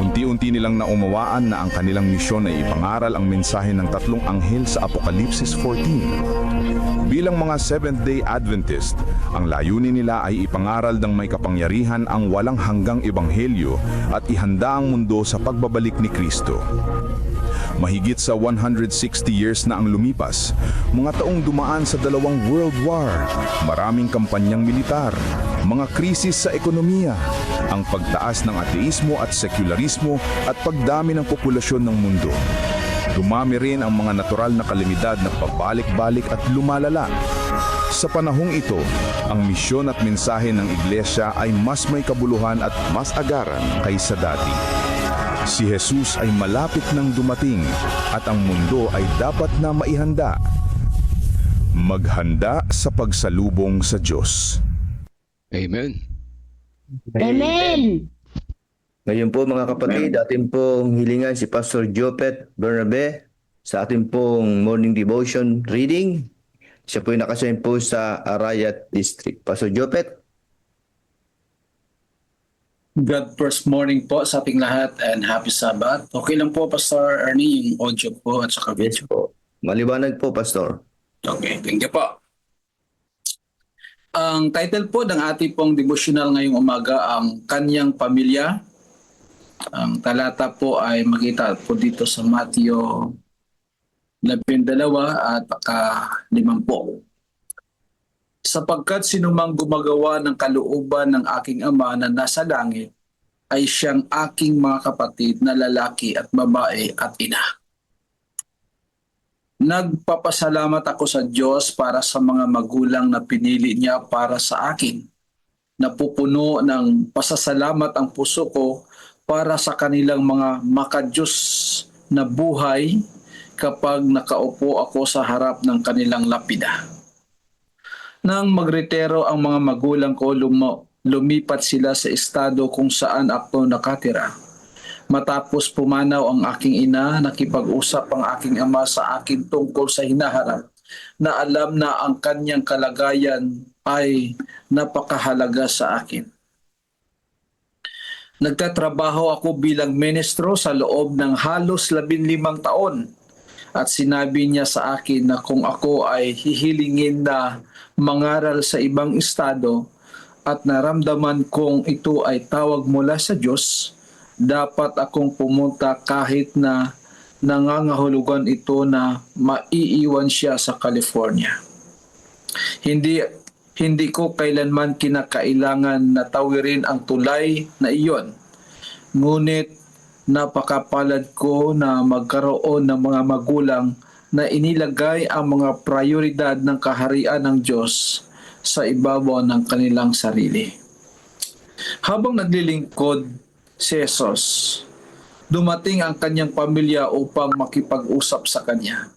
Unti-unti nilang naumawaan na ang kanilang misyon ay ipangaral ang mensahe ng tatlong anghel sa Apokalipsis 14. Bilang mga Seventh-day Adventist, ang layunin nila ay ipangaral ng may kapangyarihan ang walang hanggang ebanghelyo at ihanda ang mundo sa pagbabalik ni Kristo. Mahigit sa 160 years na ang lumipas, mga taong dumaan sa dalawang World War, maraming kampanyang militar, mga krisis sa ekonomiya, ang pagtaas ng ateismo at sekularismo at pagdami ng populasyon ng mundo. Dumami rin ang mga natural na kalamidad na pabalik-balik at lumalala. Sa panahong ito, ang misyon at mensahe ng iglesia ay mas may kabuluhan at mas agaran kaysa dati. Si Jesus ay malapit nang dumating at ang mundo ay dapat na maihanda. Maghanda sa pagsalubong sa Diyos. Amen. Amen. Ngayon po mga kapatid, atin pong hilingan si Pastor Jopet Bernabe sa atin pong morning devotion reading. Siya po yung nakasign po sa Arayat District. Pastor Jopet. God first morning po sa ating lahat and happy Sabbath. Okay lang po, Pastor Ernie, yung audio po at saka Yes video. po. Maliwanag po, Pastor. Okay, thank you po. Ang title po ng ating pong devotional ngayong umaga, ang Kanyang Pamilya. Ang talata po ay makita po dito sa Matthew 12 at 50. Sapagkat sinumang gumagawa ng kalooban ng aking Ama na nasa langit ay siyang aking mga kapatid na lalaki at babae at ina. Nagpapasalamat ako sa Diyos para sa mga magulang na pinili niya para sa akin. Napupuno ng pasasalamat ang puso ko para sa kanilang mga makadiyos na buhay kapag nakaupo ako sa harap ng kanilang lapida. Nang magretiro ang mga magulang ko, lumipat sila sa estado kung saan ako nakatira. Matapos pumanaw ang aking ina, nakipag-usap ang aking ama sa akin tungkol sa hinaharap na alam na ang kanyang kalagayan ay napakahalaga sa akin. Nagtatrabaho ako bilang ministro sa loob ng halos 15 taon at sinabi niya sa akin na kung ako ay hihilingin na mangaral sa ibang estado at naramdaman kong ito ay tawag mula sa Diyos, dapat akong pumunta kahit na nangangahulugan ito na maiiwan siya sa California. Hindi ko kailanman kinakailangan na tawirin ang tulay na iyon. Ngunit napakapalad ko na magkaroon ng mga magulang na inilagay ang mga prioridad ng kaharian ng Diyos sa ibabaw ng kanilang sarili. Habang naglilingkod si Jesus, dumating ang kanyang pamilya upang makipag-usap sa kanya.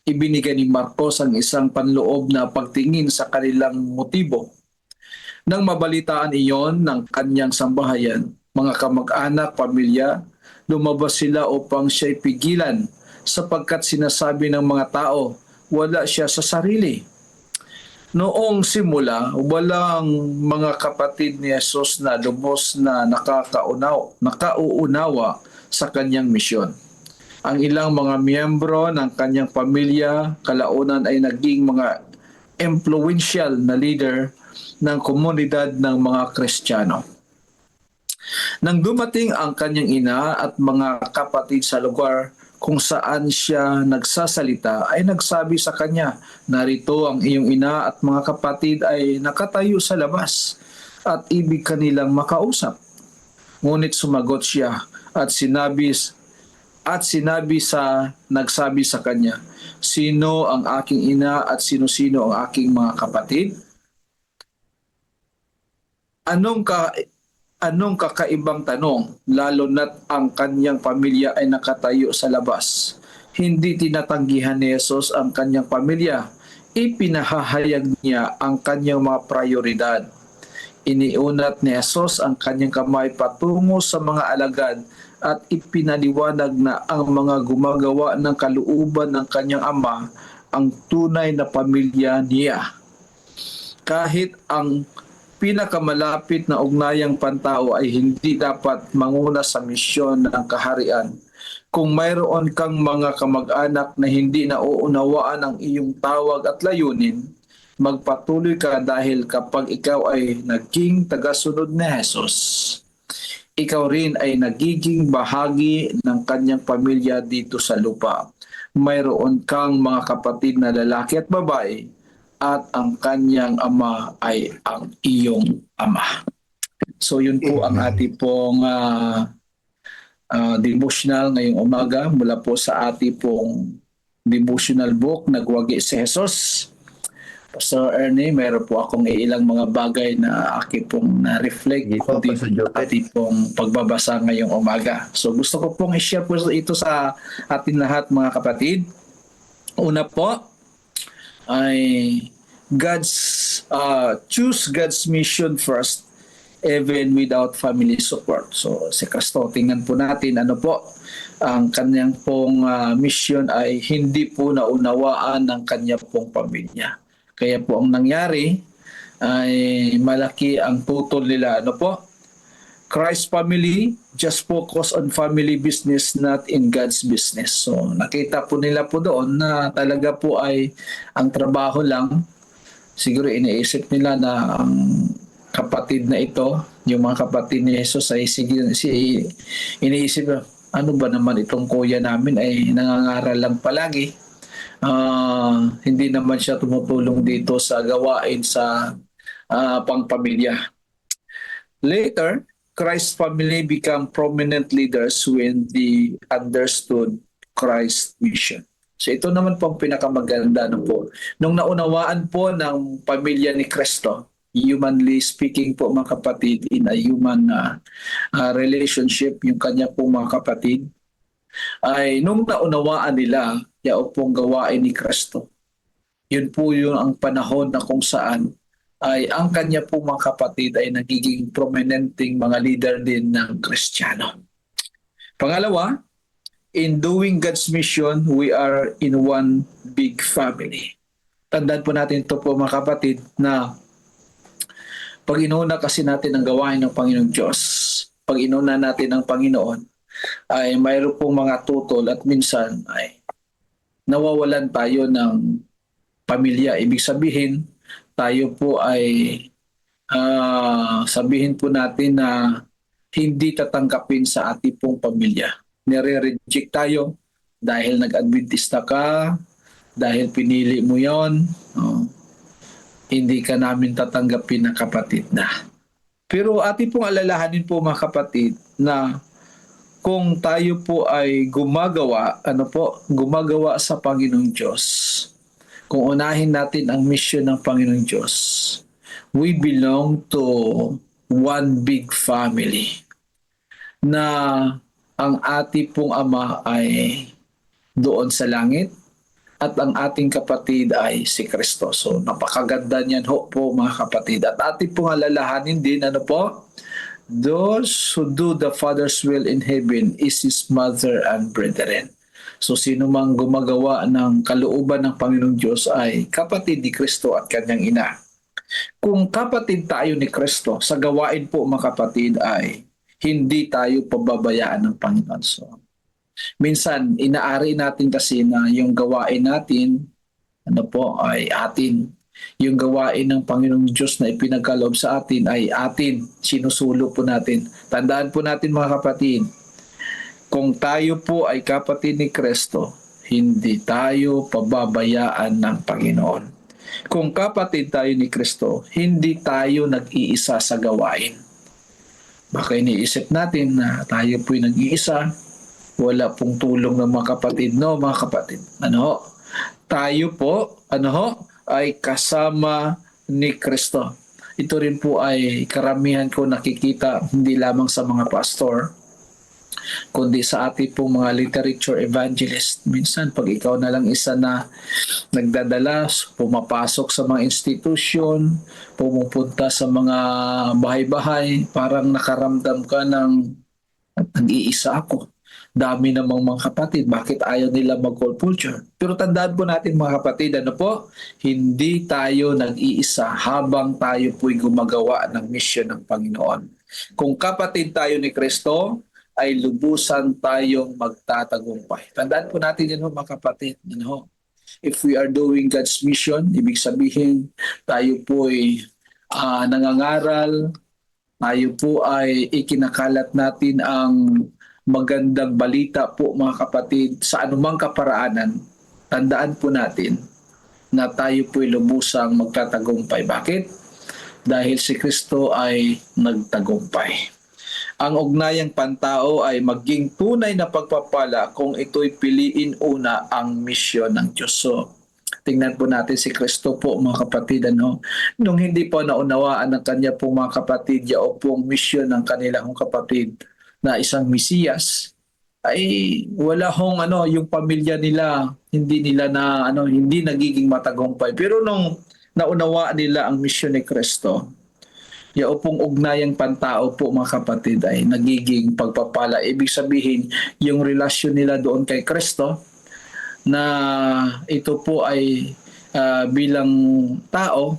Ibinigay ni Marcos ang isang panloob na pagtingin sa kanilang motibo. Nang mabalitaan iyon ng kanyang sambahayan, mga kamag-anak, pamilya, lumabas sila upang siya'y pigilan sapagkat sinasabi ng mga tao, wala siya sa sarili. Noong simula, walang mga kapatid ni Jesus na lubos na nakauunawa sa kanyang misyon. Ang ilang mga miyembro ng kanyang pamilya kalaunan ay naging mga influential na leader ng komunidad ng mga Kristiyano. Nang dumating ang kanyang ina at mga kapatid sa lugar kung saan siya nagsasalita, ay nagsabi sa kanya, narito ang iyong ina at mga kapatid ay nakatayo sa labas at ibig kanilang makausap. Ngunit sumagot siya at nagsabi sa kanya, sino ang aking ina at sino-sino ang aking mga kapatid? Anong kakaibang tanong, lalo na't ang kanyang pamilya ay nakatayo sa labas. Hindi tinatanggihan ni Jesus ang kanyang pamilya. Ipinahahayag niya ang kanyang mga prioridad. Iniunat ni Jesus ang kanyang kamay patungo sa mga alagad at ipinaliwanag na ang mga gumagawa ng kalooban ng kanyang ama ang tunay na pamilya niya. Kahit ang pinakamalapit na ugnayang pantao ay hindi dapat manguna sa misyon ng kaharian. Kung mayroon kang mga kamag-anak na hindi nauunawaan ang iyong tawag at layunin, magpatuloy ka dahil kapag ikaw ay naging tagasunod ni Jesus, ikaw rin ay nagiging bahagi ng kanyang pamilya dito sa lupa. Mayroon kang mga kapatid na lalaki at babae at ang kanyang ama ay ang iyong ama. So yun po ang ating pong devotional ngayong umaga mula po sa ating pong devotional book, Nagwagi si Jesus. Pastor Ernie, meron po akong ilang mga bagay na aking pong na-reflect Sige po, dito Pastor Joel. sa ating pong pagbabasa ngayong umaga. So gusto ko pong i-share po ito sa atin lahat mga kapatid. Una po ay choose God's mission first even without family support. So si Kristo, tingnan po natin ano po ang kanyang pong mission ay hindi po naunawaan ng kanya pong pamilya. Kaya po ang nangyari ay malaki ang tutol nila. Ano po? Christ family just focus on family business, not in God's business. So nakita po nila po doon na talaga po ay ang trabaho lang. Siguro iniisip nila na ang kapatid na ito, yung mga kapatid ni Jesus ay iniisip na, ano ba naman itong kuya namin ay nangangaral lang palagi. Hindi naman siya tumutulong dito sa gawain sa pangpamilya. Later, Christ's family become prominent leaders when they understood Christ's mission. So ito naman po ang pinakamaganda no po. Nung naunawaan po ng pamilya ni Kristo, humanly speaking po mga kapatid, in a human relationship, yung kanya po mga kapatid, ay nung naunawaan nila yung pong gawain ni Kristo, yun po yung ang panahon na kung saan ay ang kanya po mga kapatid ay nagiging prominenting mga leader din ng Kristiyano. Pangalawa, in doing God's mission, we are in one big family. Tandaan po natin ito po mga kapatid na pag inuna kasi natin ang gawain ng Panginoong Diyos, pag inuna natin ang Panginoon, ay mayroon pong mga tutol at minsan ay nawawalan tayo ng pamilya. Ibig sabihin, tayo po ay sabihin po natin na hindi tatanggapin sa ating pong pamilya. Nire-reject tayo dahil nag-adventista ka, dahil pinili mo yon, hindi ka namin tatanggapin na kapatid na. Pero ating pong alalahanin po mga kapatid na kung tayo po ay gumagawa sa Panginoong Diyos, kung unahin natin ang mission ng Panginoong Diyos, we belong to one big family na ang ating pong Ama ay doon sa langit at ang ating kapatid ay si Kristo. So napakaganda niyan po mga kapatid. At ating pong alalahanin din those who do the Father's will in heaven is His mother and brethren. So sino mang gumagawa ng kalooban ng Panginoong Diyos ay kapatid ni Kristo at kanyang ina. Kung kapatid tayo ni Kristo, sa gawain po mga kapatid ay hindi tayo pababayaan ng Panginoon. So minsan, inaari natin kasi na yung gawain natin, ay atin. Yung gawain ng Panginoong Diyos na ipinagkaloob sa atin ay atin. Sinusulo po natin. Tandaan po natin mga kapatid, kung tayo po ay kapatid ni Kristo, hindi tayo pababayaan ng Panginoon. Kung kapatid tayo ni Kristo, hindi tayo nag-iisa sa gawain. Baka iniisip natin na tayo po'y nag-iisa, wala pong tulong ng mga kapatid. No, mga kapatid. Tayo po, ay kasama ni Kristo. Ito rin po ay karamihan ko nakikita hindi lamang sa mga pastor, kundi sa ating pong mga literature evangelist. Minsan, pag ikaw na lang isa na nagdadala, pumapasok sa mga institusyon, pumupunta sa mga bahay-bahay, parang nakaramdam ka ng nag-iisa ako. Dami namang mga kapatid, bakit ayaw nila mag-call culture? Pero tandaan po natin mga kapatid, hindi tayo nag-iisa habang tayo po'y gumagawa ng mission ng Panginoon. Kung kapatid tayo ni Kristo, ay lubusan tayong magtatagumpay. Tandaan po natin yan mga kapatid. If we are doing God's mission, ibig sabihin tayo po'y nangangaral, tayo po ay ikinakalat natin ang magandang balita po mga kapatid sa anumang kaparaanan. Tandaan po natin na tayo po'y lubusang magtatagumpay. Bakit? Dahil si Kristo ay nagtagumpay. Ang ugnayang pantao ay maging tunay na pagpapala kung ito'y piliin una ang misyon ng Diyos. So, tingnan po natin si Kristo po mga kapatid. Nung hindi po naunawaan ng kanya po mga kapatid, yao pong misyon ng kanilang kapatid na isang Mesiyas, ay wala hong yung pamilya nila hindi nagiging matagumpay. Pero nung naunawaan nila ang misyon ni Kristo, yao pong ugnayang pantao po mga kapatid ay nagiging pagpapala. Ibig sabihin, yung relasyon nila doon kay Kristo na ito po ay bilang tao,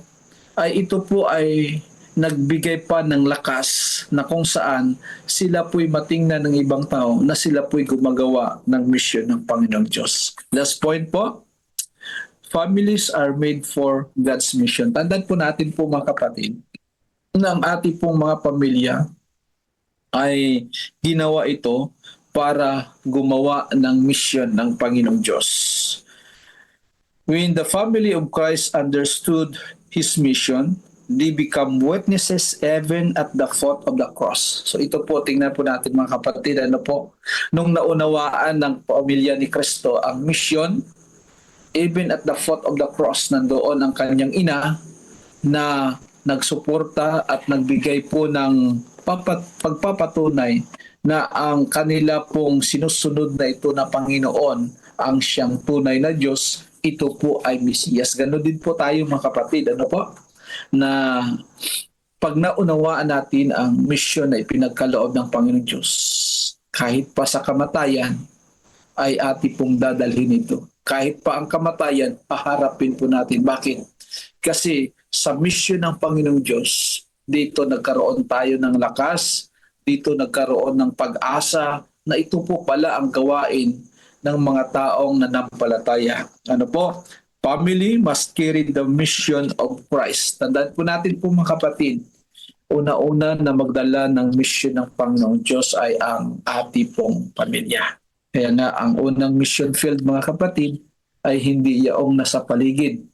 ay ito po ay nagbigay pa ng lakas na kung saan sila po'y matingnan ng ibang tao na sila po'y gumagawa ng misyon ng Panginoong Diyos. Last point po, families are made for God's mission. Tandaan po natin po mga kapatid, na ang ating pong mga pamilya ay ginawa ito para gumawa ng mission ng Panginoong Diyos. When the family of Christ understood His mission, they become witnesses even at the foot of the cross. So ito po, tingnan po natin mga kapatid, nung naunawaan ng pamilya ni Kristo ang mission, even at the foot of the cross, nandoon ang kanyang ina na nagsuporta at nagbigay po ng pagpapatunay na ang kanila pong sinusunod na ito na Panginoon, ang siyang tunay na Diyos, ito po ay Mesiyas. Ganon din po tayo mga kapatid, na pag naunawaan natin ang misyon na ipinagkaloob ng Panginoong Diyos, kahit pa sa kamatayan, ay ating pong dadalhin ito. Kahit pa ang kamatayan, paharapin po natin. Bakit? Kasi sa misyon ng Panginoong Diyos, dito nagkaroon tayo ng lakas, dito nagkaroon ng pag-asa na ito po pala ang gawain ng mga taong nanampalataya. Family must carry the mission of Christ. Tandaan po natin po mga kapatid, una-una na magdala ng mission ng Panginoong Diyos ay ang ating pong pamilya. Kaya nga ang unang mission field mga kapatid ay hindi yaong nasa paligid,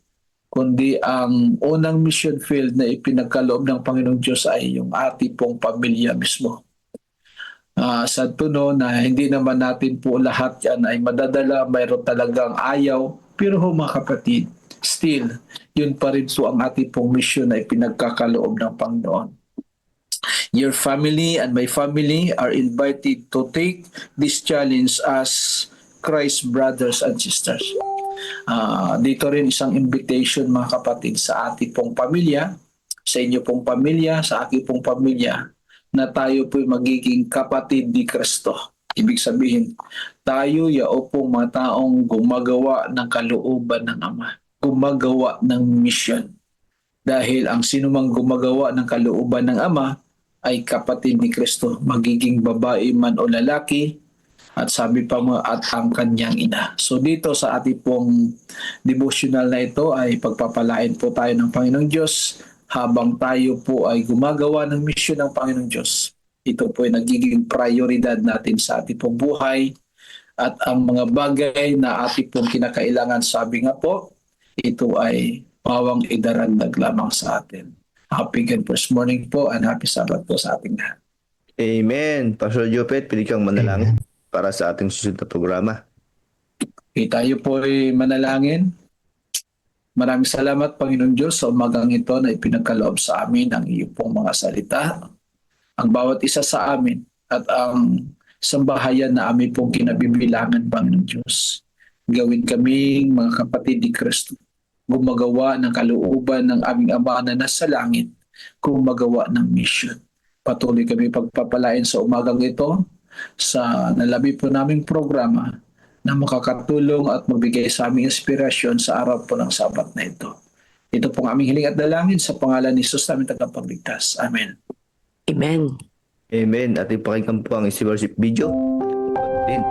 kundi ang unang mission field na ipinagkaloob ng Panginoong Diyos ay yung ating pong pamilya mismo. Sa tuno na hindi naman natin po lahat yan ay madadala, mayroon talagang ayaw, pero mga kapatid, still, yun pa rin po ang ating pong mission na ipinagkakaloob ng Panginoon. Your family and my family are invited to take this challenge as Christ's brothers and sisters. Dito rin isang invitation mga kapatid sa ating pong pamilya, sa inyo pong pamilya, sa aking pong pamilya, na tayo po'y magiging kapatid ni Kristo. Ibig sabihin, tayo yao pong mga taong gumagawa ng kalooban ng Ama, gumagawa ng mission. Dahil ang sinumang gumagawa ng kalooban ng Ama ay kapatid ni Kristo, magiging babae man o lalaki, at sabi pa mo, at ang kanyang ina. So dito sa ating pong devotional na ito ay pagpapalain po tayo ng Panginoong Diyos habang tayo po ay gumagawa ng mission ng Panginoong Diyos. Ito po ay nagiging prioridad natin sa ating pong buhay at ang mga bagay na ating pong kinakailangan, sabi nga po, ito ay pawang idarandag lamang sa atin. Happy and first morning po and happy Sabbath po sa ating lahat. Amen. Pastor Jopet, pili kang manalangin para sa ating susunod na programa. Okay, tayo po ay manalangin. Maraming salamat, Panginoon Diyos, sa umagang ito na ipinagkaloob sa amin ang iyong pong mga salita, ang bawat isa sa amin, at ang sambahayan na amin pong kinabibilangan, Panginoon Diyos. Gawin kaming mga kapatid ni Kristo, gumagawa ng kalooban ng aming Ama na nasa langit, gumagawa ng mission. Patuloy kami pagpapalain sa umagang ito, sa nalabi po naming programa, na makakatulong at magbigay sa aming inspirasyon sa araw po ng Sabat na ito. Ito pong aming hiling at dalangin sa pangalan ni Jesus namin tagapagligtas. Amen. Amen. Amen. At ipakinggan po ang isi-worship video. Din.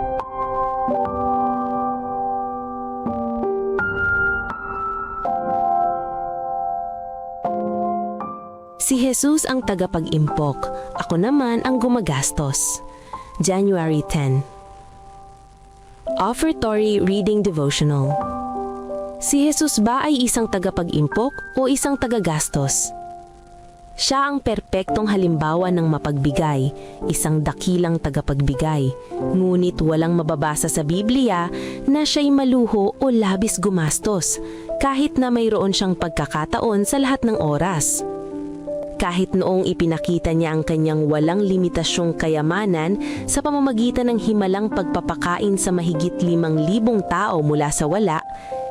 Si Jesus ang tagapag-impok, ako naman ang gumagastos. January 10. Offertory Reading Devotional. Si Jesus ba ay isang tagapag-impok o isang tagagastos? Siya ang perpektong halimbawa ng mapagbigay, isang dakilang tagapagbigay. Ngunit walang mababasa sa Biblia na siya'y maluho o labis gumastos, kahit na mayroon siyang pagkakataon sa lahat ng oras. Kahit noong ipinakita niya ang kanyang walang limitasyong kayamanan sa pamamagitan ng himalang pagpapakain sa mahigit 5,000 tao mula sa wala,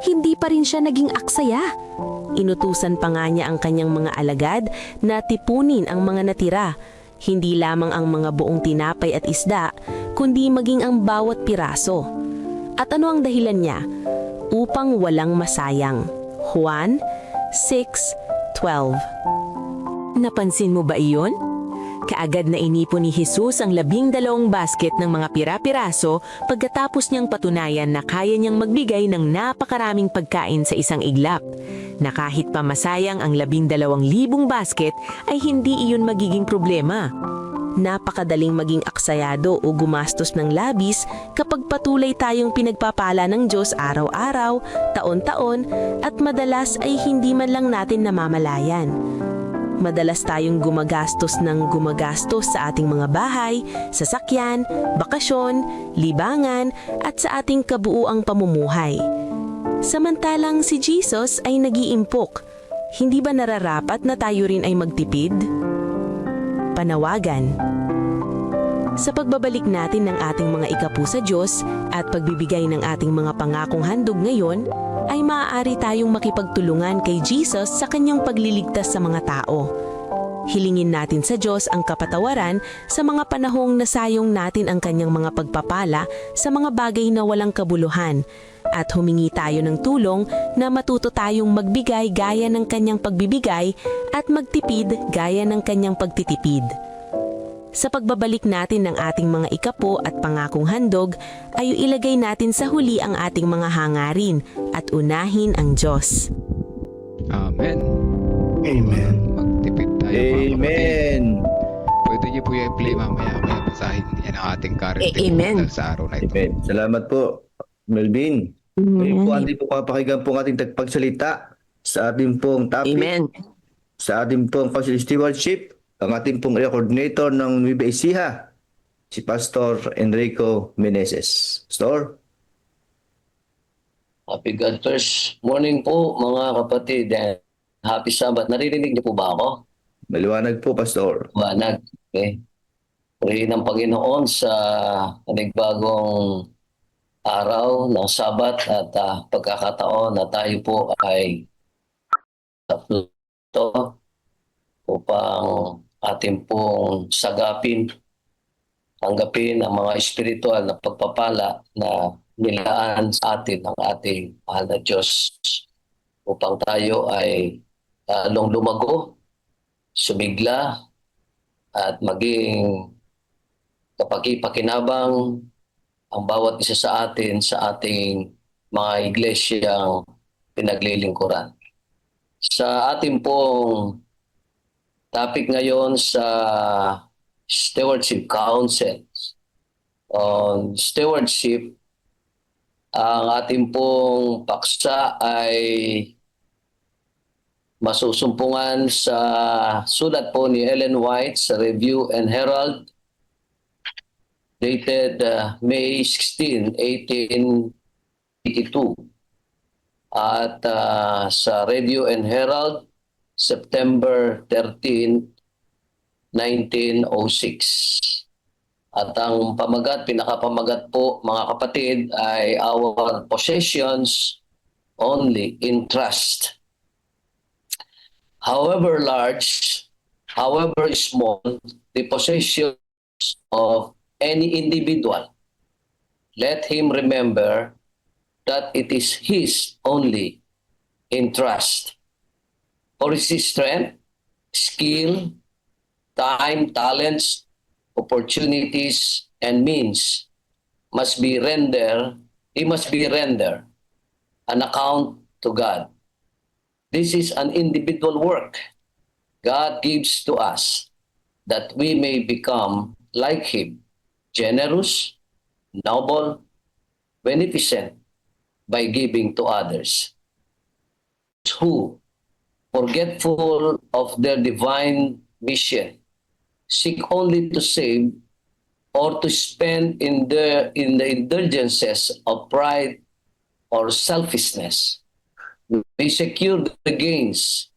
hindi pa rin siya naging aksaya. Inutusan pa nga niya ang kanyang mga alagad na tipunin ang mga natira, hindi lamang ang mga buong tinapay at isda, kundi maging ang bawat piraso. At ano ang dahilan niya? Upang walang masayang. Juan 6:12. Napansin mo ba iyon? Kaagad na inipon ni Jesus ang 12 basket ng mga pira-piraso pagkatapos niyang patunayan na kaya niyang magbigay ng napakaraming pagkain sa isang iglap. Na kahit pa masayang ang 12,000 basket ay hindi iyon magiging problema. Napakadaling maging aksayado o gumastos ng labis kapag patuloy tayong pinagpapala ng Diyos araw-araw, taon-taon at madalas ay hindi man lang natin namamalayan. Madalas tayong gumagastos sa ating mga bahay, sasakyan, bakasyon, libangan at sa ating kabuuang pamumuhay. Samantalang si Jesus ay nag-iimpok. Hindi ba nararapat na tayo rin ay magtipid? Panawagan. Sa pagbabalik natin ng ating mga ikapu sa Diyos at pagbibigay ng ating mga pangakong handog ngayon, ay maaari tayong makipagtulungan kay Jesus sa kanyang pagliligtas sa mga tao. Hilingin natin sa Diyos ang kapatawaran sa mga panahong nasayong natin ang kanyang mga pagpapala sa mga bagay na walang kabuluhan at humingi tayo ng tulong na matuto tayong magbigay gaya ng kanyang pagbibigay at magtipid gaya ng kanyang pagtitipid. Sa pagbabalik natin ng ating mga ikapo at pangakong handog, ay ilagay natin sa huli ang ating mga hangarin at unahin ang Diyos. Amen. Amen. Magtipid tayo mga kapatid. Amen. Pwede niyo po yung play mamaya basahin yan ang ating current Amen. devotional sa araw na ito. Amen. Salamat po, Melvin. Ngayon po, ating po papakinggan po ang ating pagsalita sa ating pong topic. Amen. Sa ating pong council stewardship, ang ating pong area coordinator ng Nueva Ecija, si Pastor Enrico Meneses. Pastor? Happy God first morning po mga kapatid. Happy Sabbath. Naririnig niyo po ba ako? Maliwanag po, Pastor. Wanag. Okay. Purihin ng Panginoon sa panigbagong araw ng Sabat at pagkakataon na tayo po ay ito upang ating pong tanggapin ang mga espiritual na pagpapala na nilaan sa atin ng ating mahal na Diyos upang tayo ay lalong lumago, sumigla at maging kapaki-pakinabang ang bawat isa sa atin sa ating mga iglesyang pinaglilingkuran. Sa ating pong topic ngayon sa Stewardship Council. On stewardship, ang ating pong paksa ay masusumpungan sa sulat po ni Ellen White sa Review and Herald dated May 16, 1882 at sa Review and Herald September 13, 1906. At ang pinakapamagat po mga kapatid ay our possessions only in trust. However large, however small, the possessions of any individual, let him remember that it is his only in trust. For his strength, skill, time, talents, opportunities, and means he must be rendered an account to God. This is an individual work God gives to us that we may become like him, generous, noble, beneficent by giving to others. Who forgetful of their divine mission, seek only to save or to spend in the indulgences of pride or selfishness. They secure the gains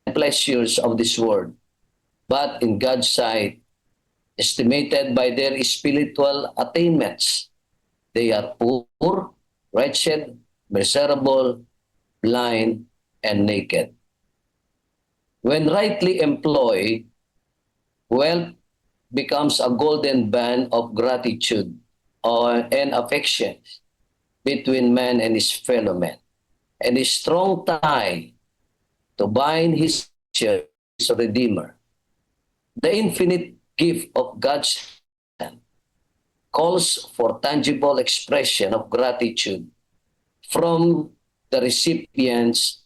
and pleasures of this world, but in God's sight, estimated by their spiritual attainments, they are poor, wretched, miserable, blind, and naked. When rightly employed, wealth becomes a golden band of gratitude and affection between man and his fellow man, and a strong tie to bind his church, his Redeemer. The infinite gift of God's hand calls for tangible expression of gratitude from the recipient's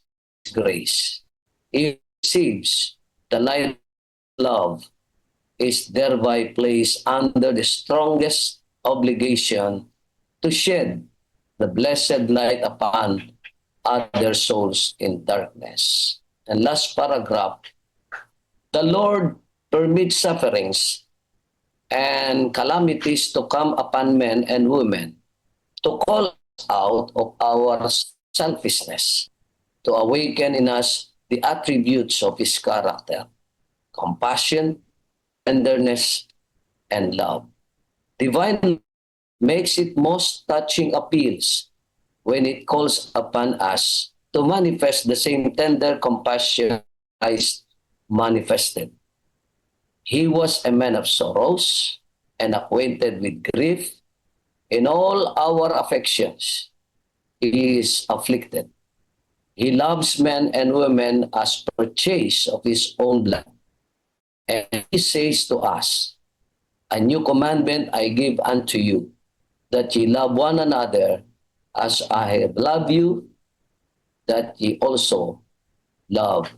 grace. He receives the light of love, is thereby placed under the strongest obligation to shed the blessed light upon other souls in darkness. And last paragraph, the Lord permits sufferings and calamities to come upon men and women to call us out of our selfishness, to awaken in us the attributes of His character, compassion, tenderness, and love. Divine makes it most touching appeals when it calls upon us to manifest the same tender compassion Christ manifested. He was a man of sorrows and acquainted with grief. In all our affections, he is afflicted. He loves men and women as purchase of his own blood. And he says to us, "A new commandment I give unto you, that ye love one another as I have loved you, that ye also love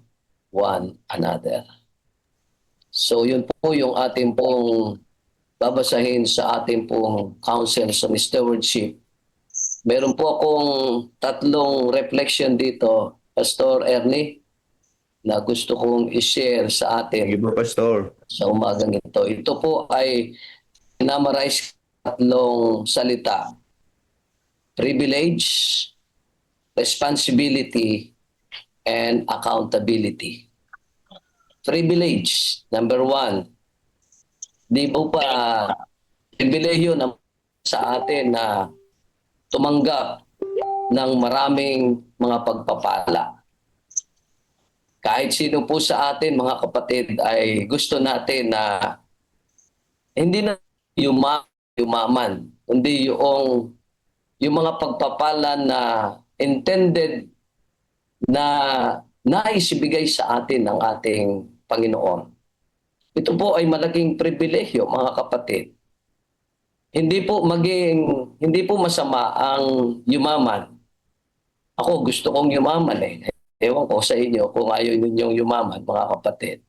one another." So yun po yung ating pong babasahin sa ating pong council on stewardship. Meron po akong tatlong reflection dito, Pastor Ernie, na gusto kong i-share sa atin. Sige po, Pastor. Sa umagang ito. Ito po ay pinamarize tatlong salita. Privilege, responsibility, and accountability. Privilege, number one. Di po pa pribilehiyo na sa atin na tumanggap ng maraming mga pagpapala. Kahit sino po sa atin, mga kapatid, ay gusto natin na hindi na yumaman, kundi yung mga pagpapala na intended na naisibigay sa atin ng ating Panginoon. Ito po ay malaking pribilehyo, mga kapatid. Hindi po masama ang yumaman. Ako gusto kong yumaman eh. Ewan ko sa inyo kung ayaw ninyong yumaman, mga kapatid.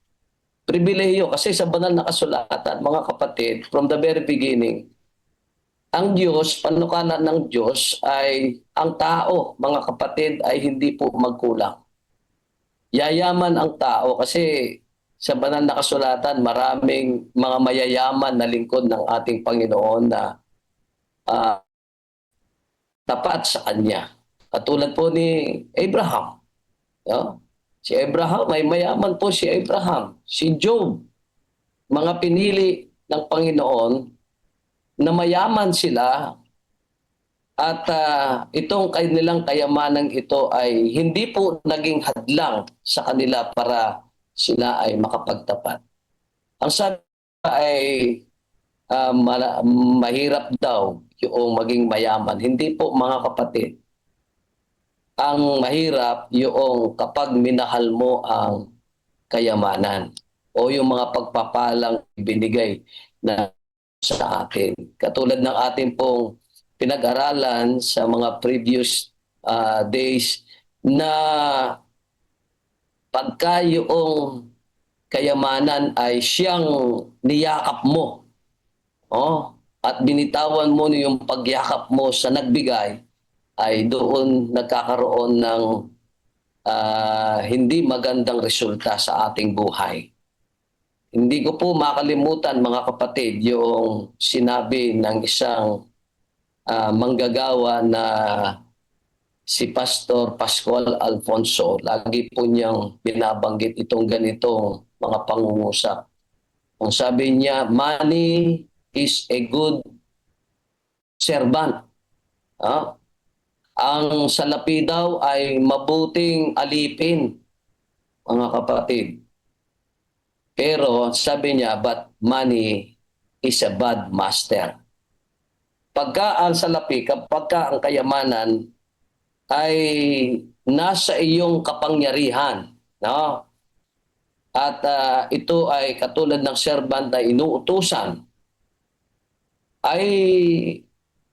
Pribilehyo kasi sa banal na kasulatan, mga kapatid, from the very beginning, ang Diyos, panukala ng Diyos ay ang tao, mga kapatid, ay hindi po magkulang. Yayaman ang tao kasi sa banal na kasulatan, maraming mga mayayaman na lingkod ng ating Panginoon na tapat sa Kanya. Katulad po ni Abraham. No? Si Abraham, ay mayaman po si Abraham. Si Job, mga pinili ng Panginoon na mayaman sila at itong kanilang kayamanang ito ay hindi po naging hadlang sa kanila para sila ay makapagtapat. Ang sabi ay mahirap daw yung maging mayaman. Hindi po, mga kapatid. Ang mahirap yung kapag minahal mo ang kayamanan o yung mga pagpapalang binigay na sa atin. Katulad ng ating pong pinag-aralan sa mga previous days na pagka yung kayamanan ay siyang niyakap mo at binitawan mo yung pagyakap mo sa nagbigay, ay doon nagkakaroon ng hindi magandang resulta sa ating buhay. Hindi ko po makalimutan mga kapatid yung sinabi ng isang manggagawa na si Pastor Pascual Alfonso. Lagi po niyang binabanggit itong ganitong mga pangungusap. Ang sabi niya, money is a good servant. Ang salapi daw ay mabuting alipin, mga kapatid. Pero sabi niya, but money is a bad master. Pagka ang salapi, kapag ang kayamanan ay nasa iyong kapangyarihan, no? At ito ay katulad ng servant na inuutusan, ay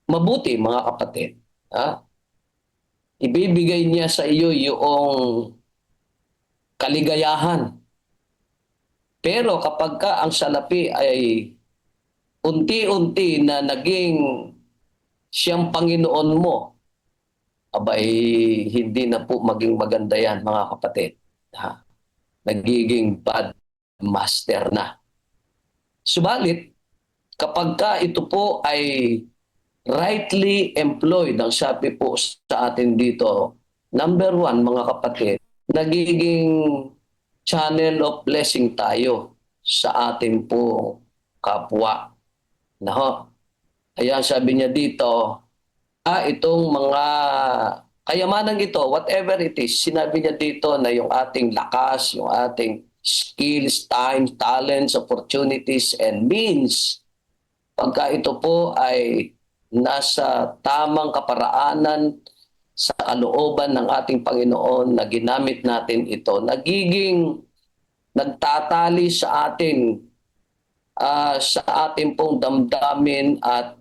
mabuti mga kapatid. Ibibigay niya sa iyo yung kaligayahan. Pero kapag ka ang salapi ay unti-unti na naging siyang Panginoon mo, abay hindi na po maging maganda yan mga kapatid. Nagiging bad master na. Subalit, kapag ka ito po ay rightly employed, ang sabi po sa atin dito, number one mga kapatid, nagiging channel of blessing tayo sa ating po kapwa. Kaya sabi niya dito, itong mga kayamanan ito, whatever it is, sinabi niya dito na yung ating lakas, yung ating skills, time, talents, opportunities, and means, pagka ito po ay nasa tamang kaparaanan sa kalooban ng ating Panginoon na ginamit natin ito, nagiging nagtatali sa atin sa ating pong damdamin at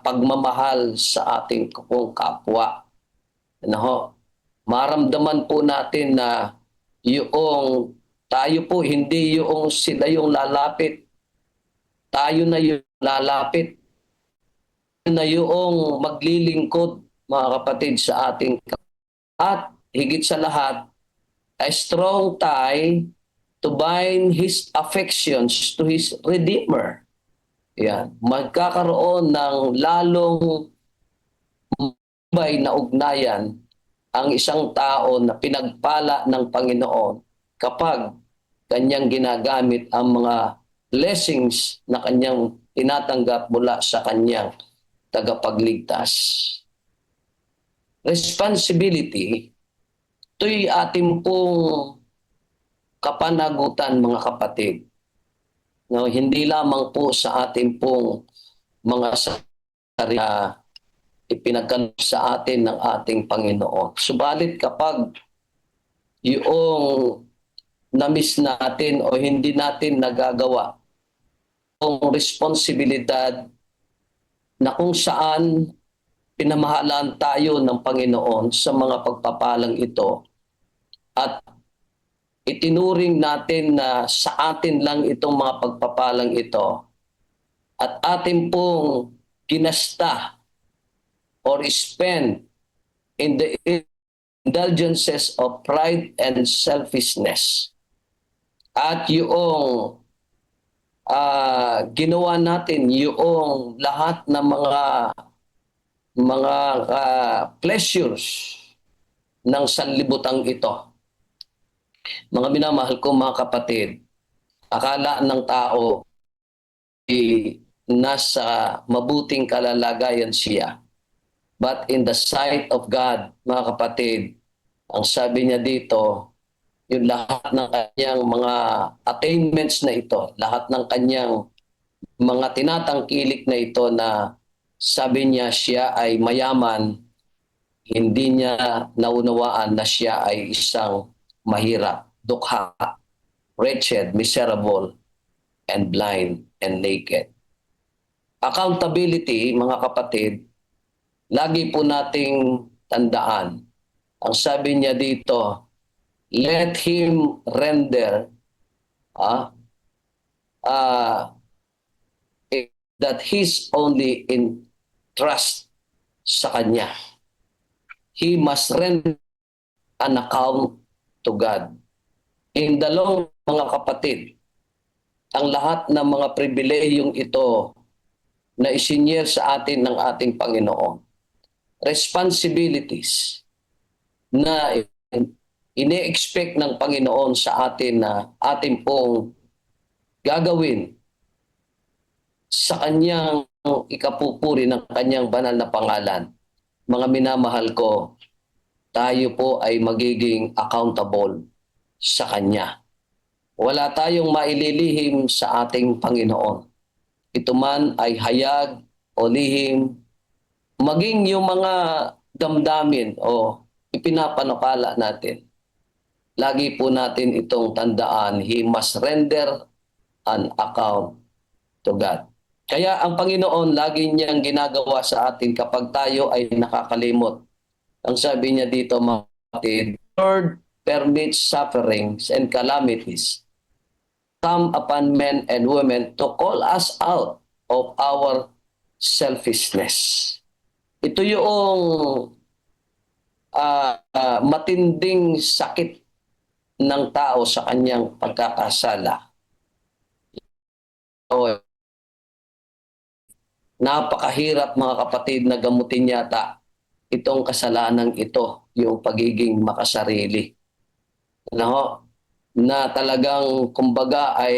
pagmamahal sa ating pong kapwa. Maramdaman po natin na yung tayo po hindi yung sila yung lalapit. Tayo na yung lalapit. Na yung maglilingkod mga kapatid sa ating at higit sa lahat a strong tie to bind his affections to his Redeemer. Yan. Magkakaroon ng lalong may na ugnayan ang isang tao na pinagpala ng Panginoon kapag kanyang ginagamit ang mga blessings na kanyang tinatanggap mula sa kanyang tagapagligtas. Responsibility, ito'y ating pong kapanagutan mga kapatid. Hindi lamang po sa ating pong mga sarili na ipinagkaloob sa atin ng ating Panginoon. Subalit kapag yung na-miss natin o hindi natin nagagawa ang responsibilidad na kung saan pinamahalaan tayo ng Panginoon sa mga pagpapalang ito at itinuring natin na sa atin lang itong mga pagpapalang ito at atin pong ginasta or spend in the indulgences of pride and selfishness. At yung ginawa natin yung lahat ng mga pleasures ng sanlibutan ito. Mga minamahal ko mga kapatid, akala ng tao nasa mabuting kalalagayan siya. But in the sight of God, mga kapatid, ang sabi niya dito, yung lahat ng kanyang mga attainments na ito, lahat ng kanyang mga tinatangkilik na ito na sabi niya siya ay mayaman, hindi niya naunawaan na siya ay isang mahirap, dukha, wretched, miserable, and blind, and naked. Accountability, mga kapatid, lagi po nating tandaan. Ang sabi niya dito, let him render that he's only in trust sa Kanya. He must render an account to God. In the long, mga kapatid, ang lahat ng mga pribilehiyong ito na isinyer sa atin ng ating Panginoon, responsibilities na ine-expect ng Panginoon sa atin na atin pong gagawin sa kanyang ikapupuri ng kanyang banal na pangalan. Mga minamahal ko, tayo po ay magiging accountable sa kanya. Wala tayong maililihim sa ating Panginoon. Ito man ay hayag o lihim, maging yung mga damdamin o ipinapanukala natin. Lagi po natin itong tandaan, He must render an account to God. Kaya ang Panginoon lagi niyang ginagawa sa atin kapag tayo ay nakakalimot. Ang sabi niya dito, mga kapatid, Lord permits sufferings and calamities come upon men and women to call us out of our selfishness. Ito yung matinding sakit ng tao sa kanyang pagkakasala. O, napakahirap mga kapatid na gamutin yata itong kasalanan ito, yung pagiging makasarili. Na talagang kumbaga ay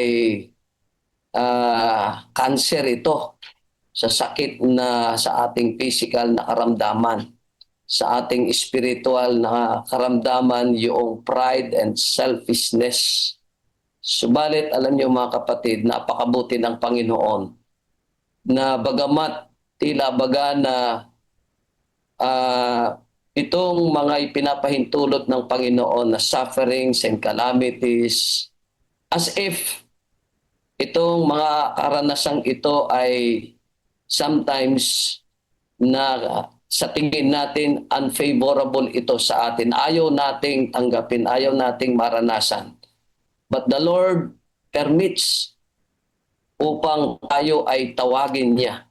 cancer ito sa sakit na sa ating physical na karamdaman, sa ating spiritual na karamdaman, yung pride and selfishness. Subalit, alam niyo mga kapatid, napakabuti ng Panginoon na bagamat tila baga na itong mga ipinapahintulot ng Panginoon na sufferings and calamities, as if itong mga karanasang ito ay sometimes na sa tingin natin unfavorable ito sa atin. Ayaw nating tanggapin, ayaw nating maranasan. But the Lord permits upang tayo ay tawagin niya,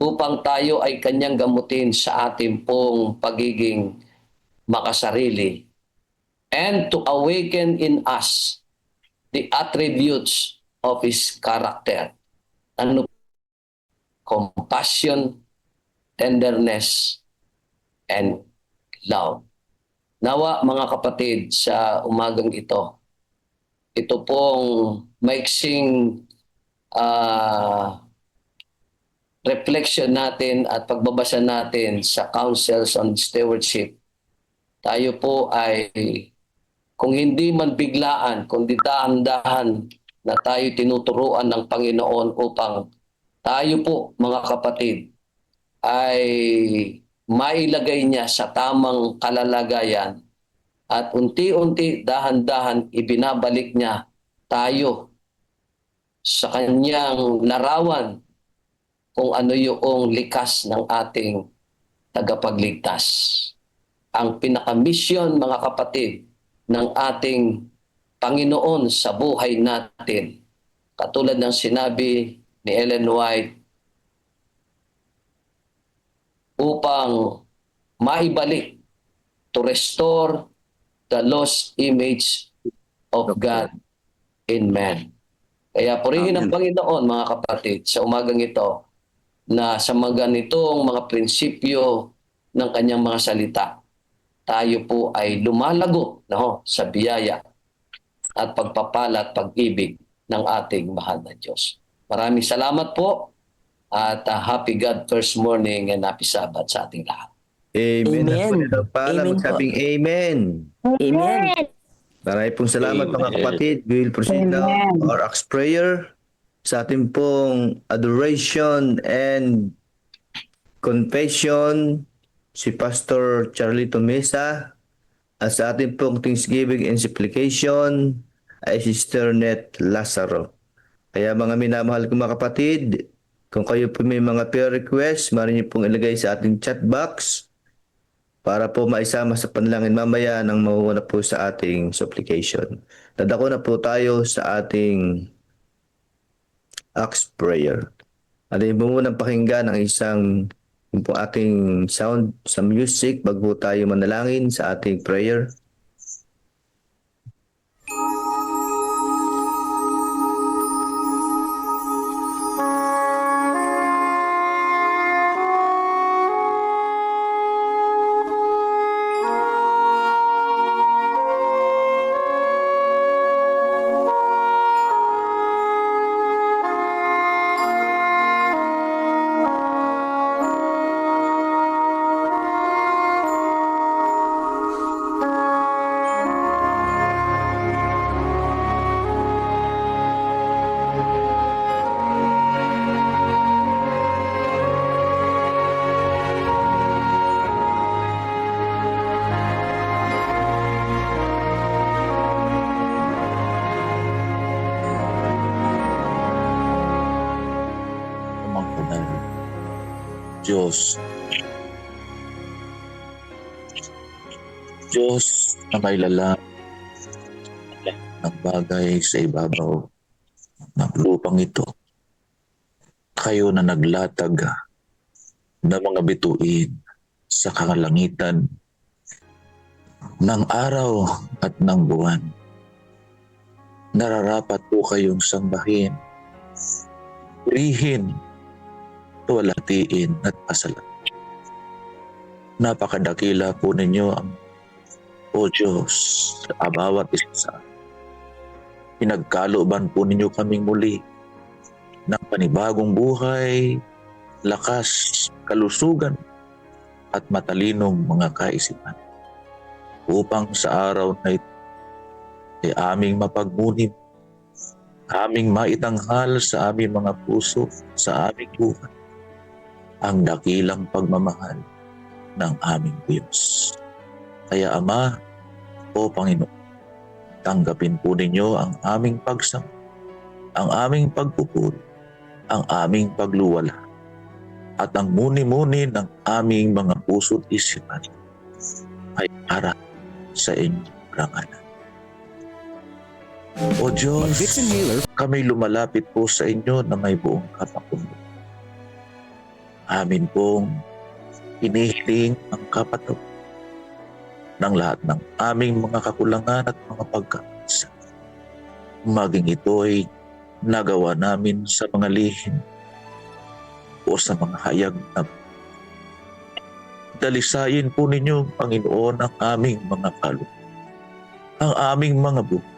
upang tayo ay kanyang gamutin sa ating pong pagiging makasarili, and to awaken in us the attributes of His character. Ano? Compassion, tenderness, and love. Nawa mga kapatid, sa umagang ito pong maiksing reflection natin at pagbabasa natin sa Councils on Stewardship, tayo po ay, kung hindi man biglaan, kundi dahan-dahan na tayo tinuturuan ng Panginoon upang tayo po, mga kapatid, ay mailagay niya sa tamang kalalagayan at unti-unti, dahan-dahan, ibinabalik niya tayo sa kanyang larawan kung ano yung likas ng ating tagapagligtas. Ang pinaka-mission, mga kapatid, ng ating Panginoon sa buhay natin, katulad ng sinabi ni Ellen White, upang maibalik, to restore the lost image of God in man. Kaya purihin ang Panginoon, mga kapatid, sa umagang ito, na sa mga ganitong mga prinsipyo ng kanyang mga salita, tayo po ay lumalago sa biyaya at pagpapala at pag-ibig ng ating mahal na Diyos. Maraming salamat po at happy God first morning and happy Sabbath sa ating lahat. Amen. Amen. Pala, Amen magsabing amen. Amen. Maraming pong salamat mga kapatid. We will proceed now to our acts prayer sa ating pong adoration and confession, si Pastor Charlito Mesa, at sa ating pong Thanksgiving and supplication ay Sister Net Lazaro. Kaya mga minamahal kong mga kapatid, kung kayo po may mga prayer request, maaari niyo pong ilagay sa ating chat box para po maisama sa panalangin mamaya nang mauuna po sa ating supplication. Dadako na po tayo sa ating Acts prayer. Atin po munang pakinggan ang isang Yun po ating sound sa music bago tayo manalangin sa ating prayer. Pamangkunan, Diyos. Diyos na may lalang ng bagay sa ibabaw ng lupang ito. Kayo na naglatag ng mga bituin sa kalangitan ng araw at ng buwan. Nararapat po kayong sambahin, purihin, tuwalhatiin at pasalamat. Napakadakila po ninyo ang O Diyos sa bawat isa sa amin. Pinagkalooban po ninyo kaming muli ng panibagong buhay, lakas, kalusugan at matalinong mga kaisipan upang sa araw na ito ay aming mapagmunim, aming maitanghal sa aming mga puso, sa aming buhay, ang dakilang pagmamahal ng aming Diyos. Kaya Ama, O Panginoon, tanggapin po ninyo ang aming pagsam, ang aming pagpupuri, ang aming pagluwala, at ang muni-muni ng aming mga puso't isipan ay para sa inyong rangalan. O Diyos, kami lumalapit po sa inyo na may buong kapakumbong. Amin pong inihiling ang kapatawaran ng lahat ng aming mga kakulangan at mga pagkakamali. Maging ito ay nagawa namin sa mga lihim o sa mga hayag na dalisayin po ninyo, Panginoon, ang aming mga kaluluwa, ang aming mga buhay,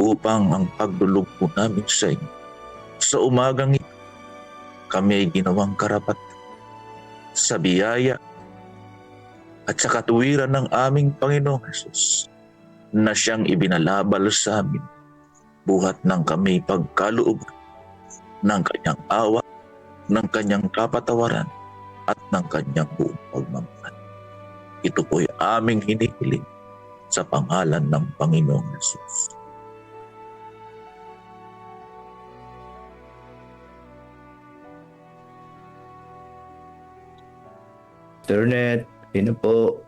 upang ang pagdulog po namin sa inyo sa umagang ito, kami ay ginawang karapat sa biyaya at sa katuwiran ng aming Panginoong Hesus na siyang ibinalabal sa amin, buhat ng kami pagkalooban ng kanyang awa, ng kanyang kapatawaran at ng kanyang buong pagmamahal. Ito po'y aming hinihiling sa pangalan ng Panginoong Hesus. Internet, yun po.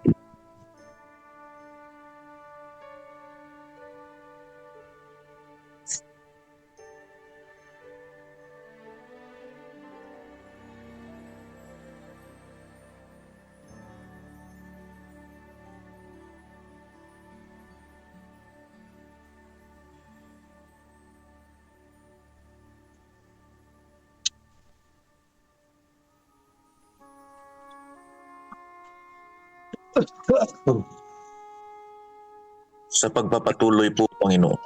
Sa pagpapatuloy po, Panginoon,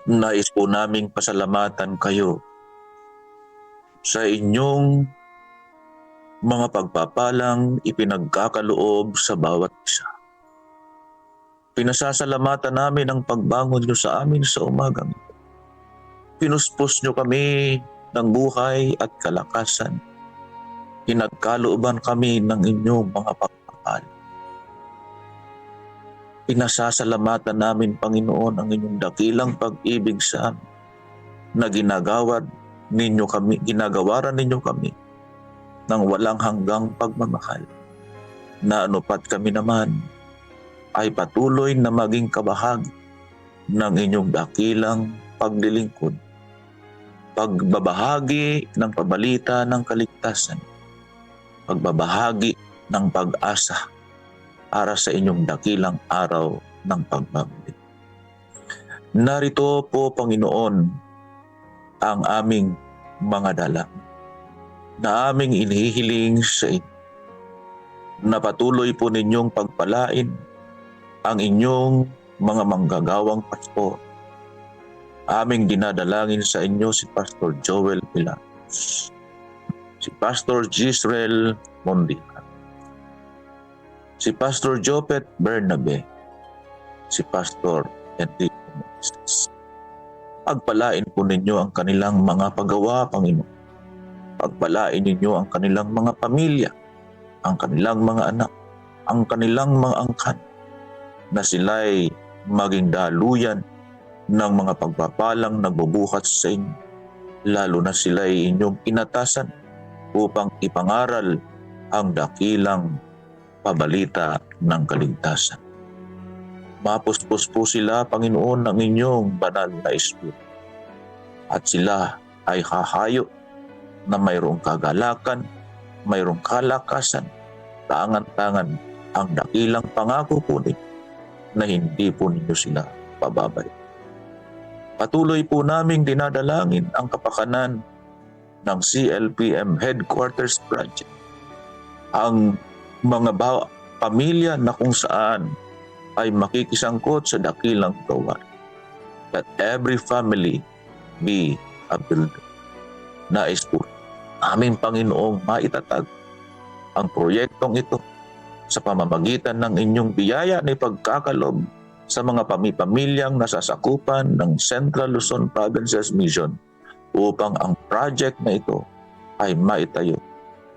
nais po naming pasalamatan kayo sa inyong mga pagpapalang ipinagkakaloob sa bawat isa. Pinasasalamatan namin ang pagbangon nyo sa amin sa umagang ito. Pinuspos nyo kami ng buhay at kalakasan. Pinagkalooban kami ng inyong mga pagpapala. Pinasasalamatan namin, Panginoon, ang inyong dakilang pag-ibig sa amin na ginagawaran ninyo kami ng walang hanggang pagmamahal, na anupat kami naman ay patuloy na maging kabahagi ng inyong dakilang paglilingkod pagbabahagi ng pabalita ng kaligtasan, pagbabahagi ng pag-asa para sa inyong dakilang araw ng pagbabalik. Narito po, Panginoon, ang aming mga dalangin na aming inihiling sa inyo, na patuloy po ninyong pagpalain ang inyong mga manggagawang pastor. Aming dinadalangin sa inyo si Pastor Joel Pilatos, si Pastor Gisrel Mondihar, si Pastor Jopet Bernabe, si Pastor Enrique Moises. Pagpalain po ninyo ang kanilang mga paggawa, Panginoon. Pagpalain ninyo ang kanilang mga pamilya, ang kanilang mga anak, ang kanilang mga angkan, na sila'y maging daluyan ng mga pagpapalang nagbubuhat sa inyo, lalo na sila'y inyong inatasan upang ipangaral ang dakilang pabalita ng kaligtasan. Mapuspos po sila, Panginoon, ng inyong banal na Espiritu, at sila ay hahayo na mayroong kagalakan, mayroong kalakasan, tangan-tangan ang dakilang pangako po ninyo na hindi po ninyo sila pababay. Patuloy po naming dinadalangin ang kapakanan ng CLPM Headquarters Project, ang mga pamilya na kung saan ay makikisangkot sa dakilang gawain. That every family be a builder. Nais po aming Panginoong maitatag ang proyektong ito sa pamamagitan ng inyong biyaya na ipagkakalob sa mga pamilyang nasasakupan ng Central Luzon Provinces Mission, upang ang project na ito ay maitayo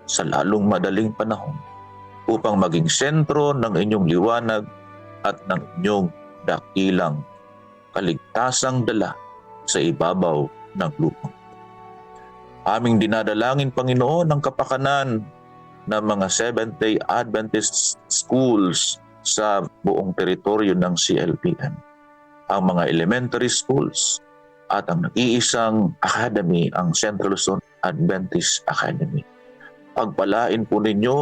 sa lalong madaling panahon, upang maging sentro ng inyong liwanag at ng inyong dakilang kaligtasang dala sa ibabaw ng lupa. Aming dinadalangin, Panginoon, ang kapakanan ng mga Seventh-day Adventist schools sa buong teritoryo ng CLPM, ang mga elementary schools at ang nag-iisang academy, ang Central Luzon Adventist Academy. Pagpalain po ninyo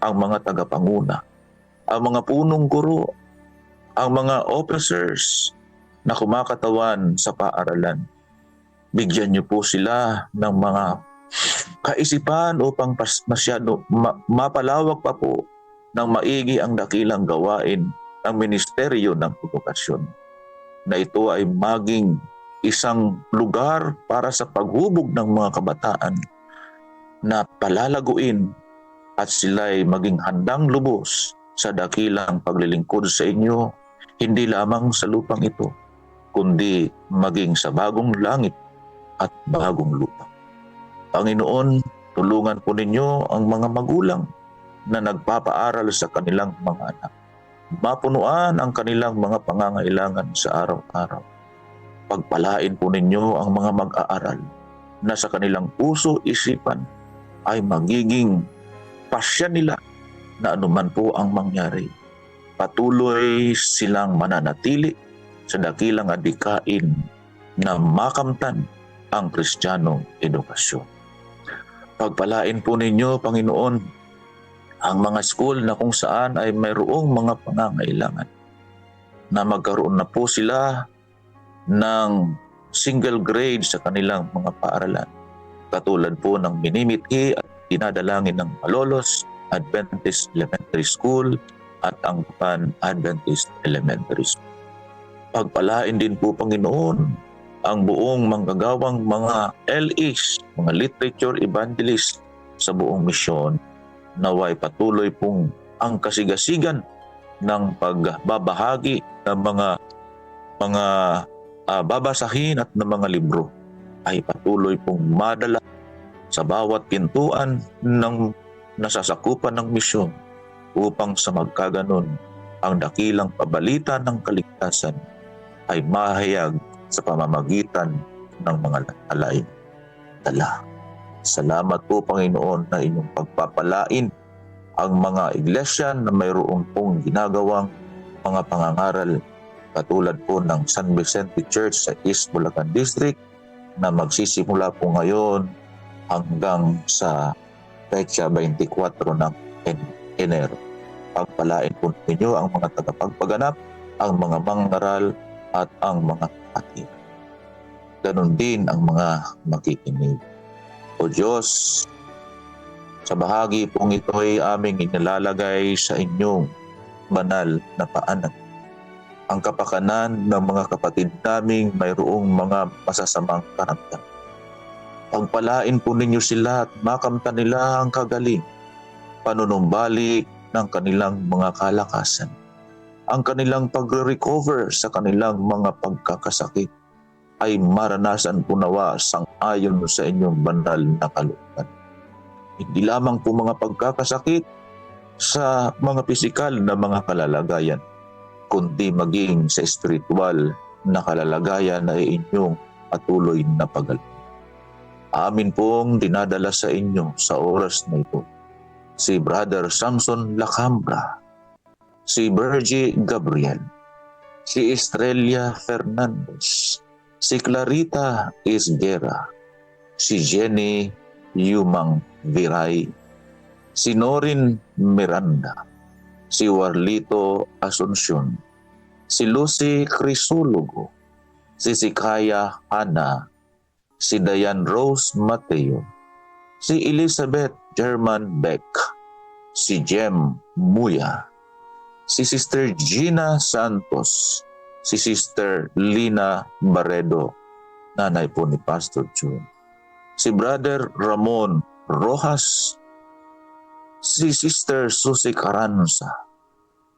ang mga tagapanguna, ang mga punong guro, ang mga officers na kumakatawan sa paaralan. Bigyan niyo po sila ng mga kaisipan upang mapalawak pa po ng maigi ang dakilang gawain ng Ministeryo ng Edukasyon, na ito ay maging isang lugar para sa paghubog ng mga kabataan na palalaguin at sila'y maging handang lubos sa dakilang paglilingkod sa inyo, hindi lamang sa lupang ito, kundi maging sa bagong langit at bagong lupa. Panginoon, tulungan po ninyo ang mga magulang na nagpapaaral sa kanilang mga anak. Mapunuan ang kanilang mga pangangailangan sa araw-araw. Pagpalain po ninyo ang mga mag-aaral na sa kanilang puso, isipan ay magiging pasya nila na anuman po ang mangyari. Patuloy silang mananatili sa dakilang adhikain na makamtan ang Kristiyanong edukasyon. Pagpalain po ninyo, Panginoon, ang mga school na kung saan ay mayroong mga pangangailangan, na magkaroon na po sila ng single grade sa kanilang mga paaralan, katulad po ng minimithi at dinadalangin ng Malolos Adventist Elementary School at ang Pan Adventist Elementary School. Pagpalain din po, Panginoon, ang buong manggagawang mga LEs, mga literature evangelist sa buong misyon, naway patuloy pong ang kasigasigan ng pagbabahagi ng mga babasahin at ng mga libro ay patuloy pong madala sa bawat pintuan ng nasasakupan ng misyon, upang sa magkaganon ang dakilang pabalita ng kaligtasan ay mahayag sa pamamagitan ng mga alain dala. Salamat po, Panginoon, na inyong pagpapalain ang mga iglesia na mayroon pong ginagawang mga pangangaral, katulad po ng San Vicente Church sa East Bulacan District, na magsisimula po ngayon hanggang sa petsa 24 ng Enero. Pagpalain po ninyo ang mga tagapagpaganap, ang mga mangaral at ang mga kapatid. Ganon din ang mga makikinig. O Diyos, sa bahagi pong ito ay aming inilalagay sa inyong banal na paanan. Ang kapakanan ng mga kapatid naming mayroong mga masasamang karamdaman. Pagpalain po ninyo sila at makamtan nila ang kagaling, panunumbalik ng kanilang mga kalakasan, ang kanilang pagre-recover sa kanilang mga pagkakasakit ay maranasan po nawa sang-ayon sa inyong banal na kalooban. Hindi lamang po mga pagkakasakit sa mga pisikal na mga kalalagayan, kundi maging sa espiritual na kalalagayan na inyong patuloy na pagaling. Amin pong dinadala sa inyo sa oras na ito si Brother Samson Lacambra, si Virgie Gabriel, si Estrella Fernandez, si Clarita Isguera, si Jenny Yumang Viray, si Norin Miranda, si Warlito Asuncion, si Lucy Crisologo, si Sikaya Ana, si Diane Rose Mateo, si Elizabeth German Beck, si Jem Muya, si Sister Gina Santos, si Sister Lina Barredo, nanay po ni Pastor June, si Brother Ramon Rojas, si Sister Susie Caranza,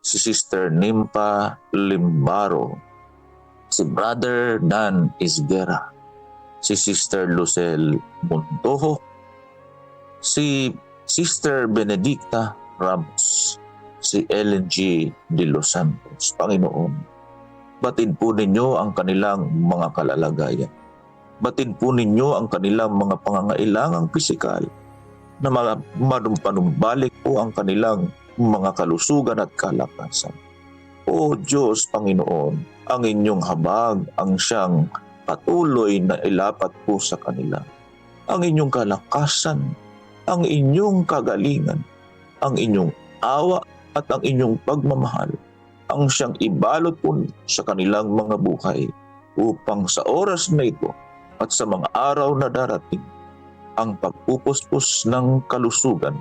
si Sister Nimpa Limbaro, si Brother Dan Isguera, si Sister Lucel Montojo, si Sister Benedicta Ramos, si Ellen G. De Los Santos. Panginoon, batid po ninyo ang kanilang mga kalalagayan. Batid po ninyo ang kanilang mga pangangailangang pisikal na manumbalik po ang kanilang mga kalusugan at kalakasan. O Diyos, Panginoon, ang inyong habag ang siyang patuloy na ilapat po sa kanila. Ang inyong kalakasan, ang inyong kagalingan, ang inyong awa at ang inyong pagmamahal ang siyang ibalot po sa kanilang mga buhay upang sa oras na ito at sa mga araw na darating ang pagpupuspos ng kalusugan,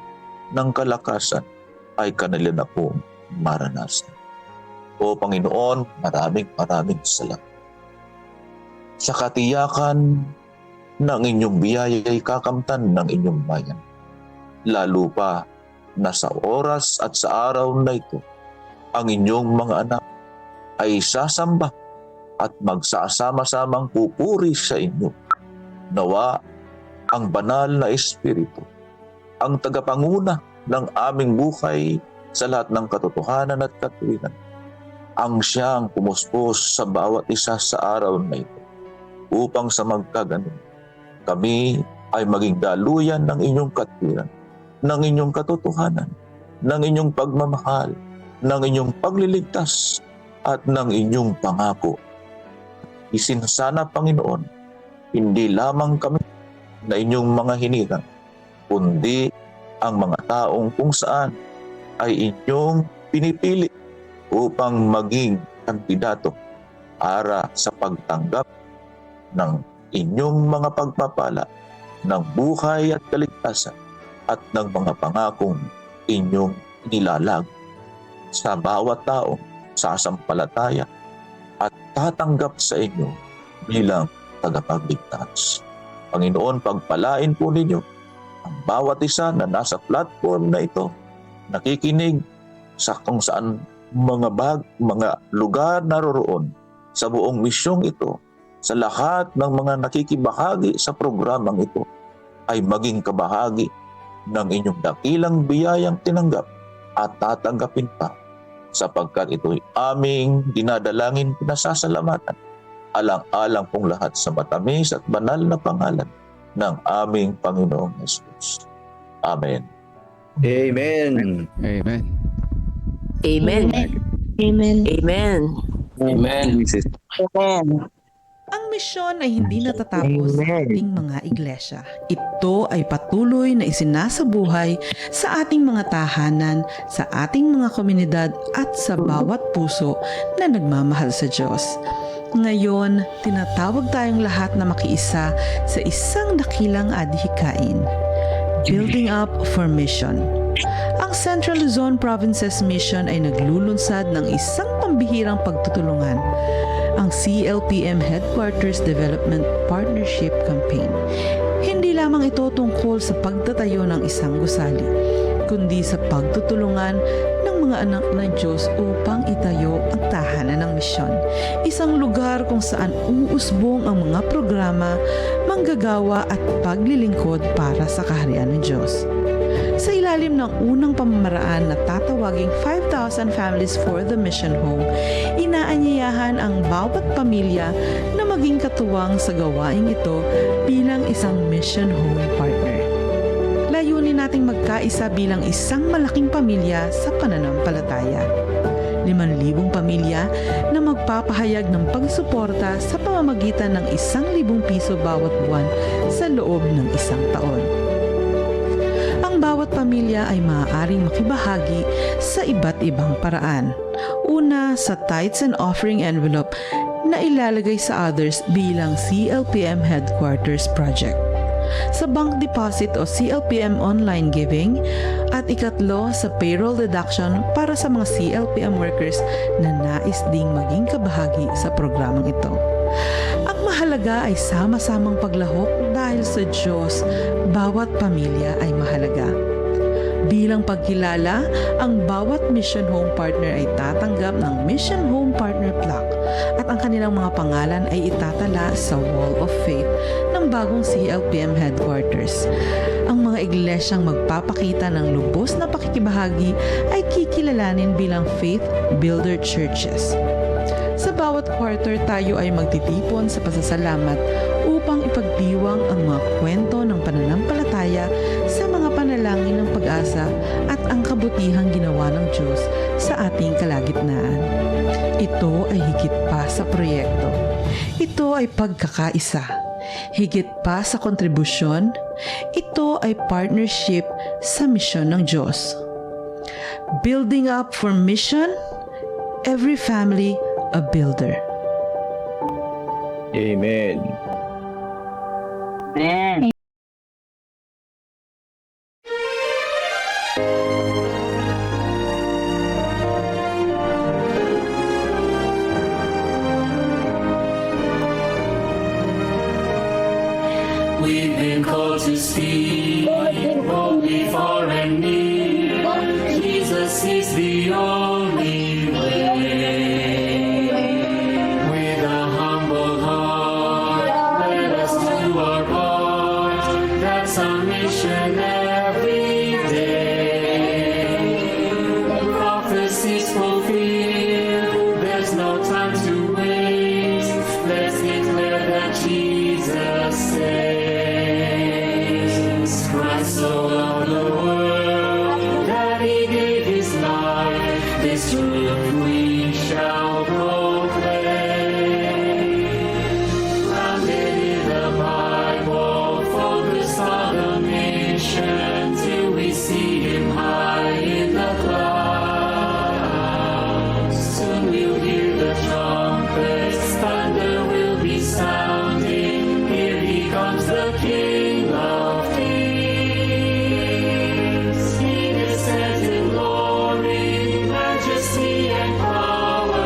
ng kalakasan ay kanila na po maranasan. O Panginoon, maraming salamat. Sa katiyakan ng inyong biyaya ay kakamtan ng inyong bayan. Lalo pa na sa oras at sa araw na ito, ang inyong mga anak ay sasamba at magsasama-samang pupuri sa inyo. Nawa ang banal na Espiritu, ang tagapanguna ng aming buhay sa lahat ng katotohanan at katuwiran, ang siyang pumuspos sa bawat isa sa araw na ito upang sa magkaganon kami ay maging daluyan ng inyong katuwiran, ng inyong katotohanan, ng inyong pagmamahal, ng inyong pagliligtas at ng inyong pangako. Isinsana, Panginoon, hindi lamang kami na inyong mga hinigang, kundi ang mga taong kung saan ay inyong pinipili upang maging kandidato para sa pagtanggap ng inyong mga pagpapala ng buhay at kaligtasan at ng mga pangakong inyong nilalag sa bawat taong sasampalataya at tatanggap sa inyo bilang tagapagligtas. Panginoon, pagpalain po ninyo ang bawat isa na nasa platform na ito, nakikinig sa kung saan mga lugar naroroon sa buong misyong ito, sa lahat ng mga nakikibahagi sa programang ito ay maging kabahagi ng inyong dakilang biyayang tinanggap at tatanggapin pa sapagkat ito'y aming dinadalangin, pinasasalamatan, alang-alang pong lahat sa matamis at banal na pangalan ng aming Panginoong Jesus. Amen. Amen. Amen. Amen. Amen. Amen. Amen. Ang misyon ay hindi natatapos sa ating mga iglesia. Ito ay patuloy na isinasabuhay sa ating mga tahanan, sa ating mga komunidad at sa bawat puso na nagmamahal sa Diyos. Ngayon, tinatawag tayong lahat na makiisa sa isang dakilang adhikain. Building up for mission. Ang Central Luzon Provinces Mission ay naglulunsad ng isang pambihirang pagtutulungan, ang CLPM Headquarters Development Partnership Campaign. Hindi lamang ito tungkol sa pagtatayo ng isang gusali, kundi sa pagtutulungan ng mga anak ng Diyos upang itayo ang tahanan ng misyon. Isang lugar kung saan uusbong ang mga programa, manggagawa at paglilingkod para sa kaharian ng Diyos. Sa ilalim ng unang pamamaraan na tatawaging 5,000 Families for the Mission Home, inaanyayahan ang bawat pamilya na maging katuwang sa gawaing ito bilang isang Mission Home partner. Layunin nating magkaisa bilang isang malaking pamilya sa pananampalataya. 5,000 pamilya na magpapahayag ng pagsuporta sa pamamagitan ng 1,000 piso bawat buwan sa loob ng isang taon. Ang bawat pamilya ay maaaring makibahagi sa iba't ibang paraan. Una, sa tithes and offering envelope na ilalagay sa others bilang CLPM Headquarters Project. Sa bank deposit o CLPM online giving, at ikatlo sa payroll deduction para sa mga CLPM workers na nais ding maging kabahagi sa programang ito. Ang mahalaga ay sama-samang paglahok dahil sa Diyos, bawat pamilya ay mahalaga. Bilang pagkilala, ang bawat Mission Home Partner ay tatanggap ng Mission Home Partner Plaque at ang kanilang mga pangalan ay itatala sa Wall of Faith ng bagong CLPM Headquarters. Ang mga iglesyang magpapakita ng lubos na pakikibahagi ay kikilalanin bilang Faith Builder Churches. Sa bawat quarter, tayo ay magtitipon sa pasasalamat upang ipagdiwang ang mga kwento ng pananampalataya sa mga panalangin ng pag-asa at ang kabutihang ginawa ng Diyos sa ating kalagitnaan. Ito ay higit pa sa proyekto. Ito ay pagkakaisa. Higit pa sa kontribusyon, ito ay partnership sa misyon ng Diyos. Building up for mission, every family a builder. Amen. Amen. We've been called to speak boldly far and near. Jesus is the only way. With a humble heart, let us do our part. That's our mission every day. Prophecies fulfilled, there's no time to waste. Let's declare that Jesus saves. Christ so loved the world that he gave his life. This truth we shall proclaim. Grounded in the Bible, focused on the mission till we see him high in the clouds. Soon we'll hear the trumpets, thunder will be sounding. Here he comes, the King of Kings. He descends in glory, majesty and power.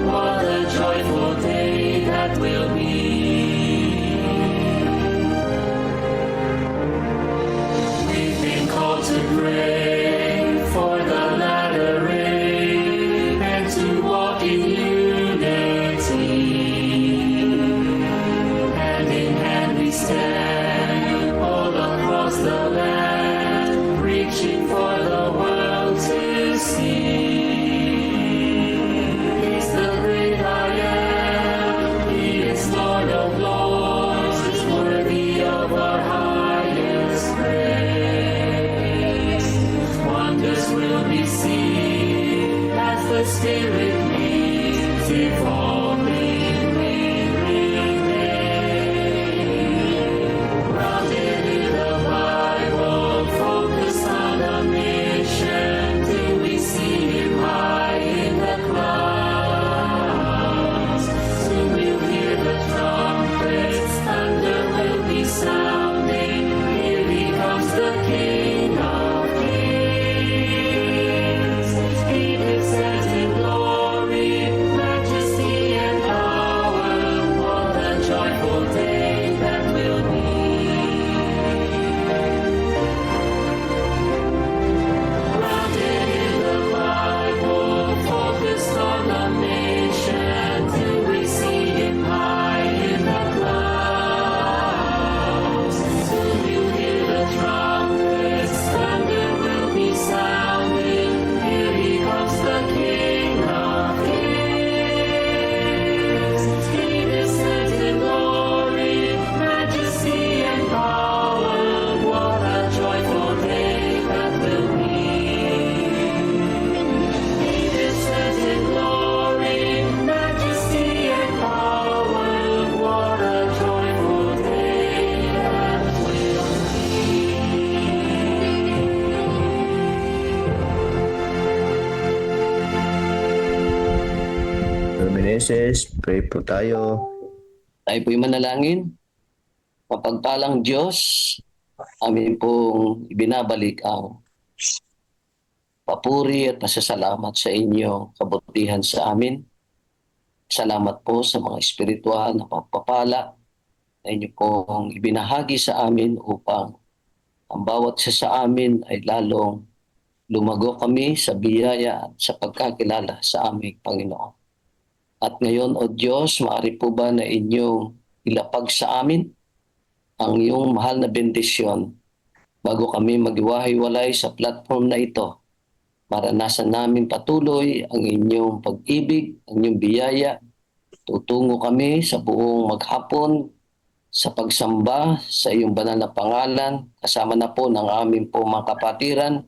What a joyful day that will be. We've been called to pray for the latter rain and to walk in unity. Hand in hand we stand all across the land, reaching for the world to see. He's the great I am, he is Lord of lords, is worthy of our highest praise. Wonders will be seen as the Spirit leads, if all we remain. joyful day that will be. Grounded in the Bible, focused on the nation, till we see Him high in the clouds. Soon you hear the trumpets, thunder will be sounding. Here He comes, the King of Kings. He descends in glory, majesty, and power. What a joyful day that will be. He descends in glory, majesty, and power. What a joyful day that will Meneses, pray po tayo. Tayo po'y manalangin. Mapagpalang Diyos, amin pong ibinabalik ang papuri at pasasalamat sa inyong kabutihan sa amin. Salamat po sa mga espiritual na pagpapala na inyo pong ibinahagi sa amin upang ang bawat isa sa amin ay lalong lumago kami sa biyaya at sa pagkakilala sa aming Panginoon. At ngayon, O Diyos, maaari po ba na inyong ilapag sa amin ang iyong mahal na bendisyon bago kami maghiwa-hiwalay sa platform na ito. Maranasan namin patuloy ang inyong pag-ibig, ang inyong biyaya. Tutungo kami sa buong maghapon sa pagsamba sa iyong banal na pangalan, kasama na po ng aming po mga kapatiran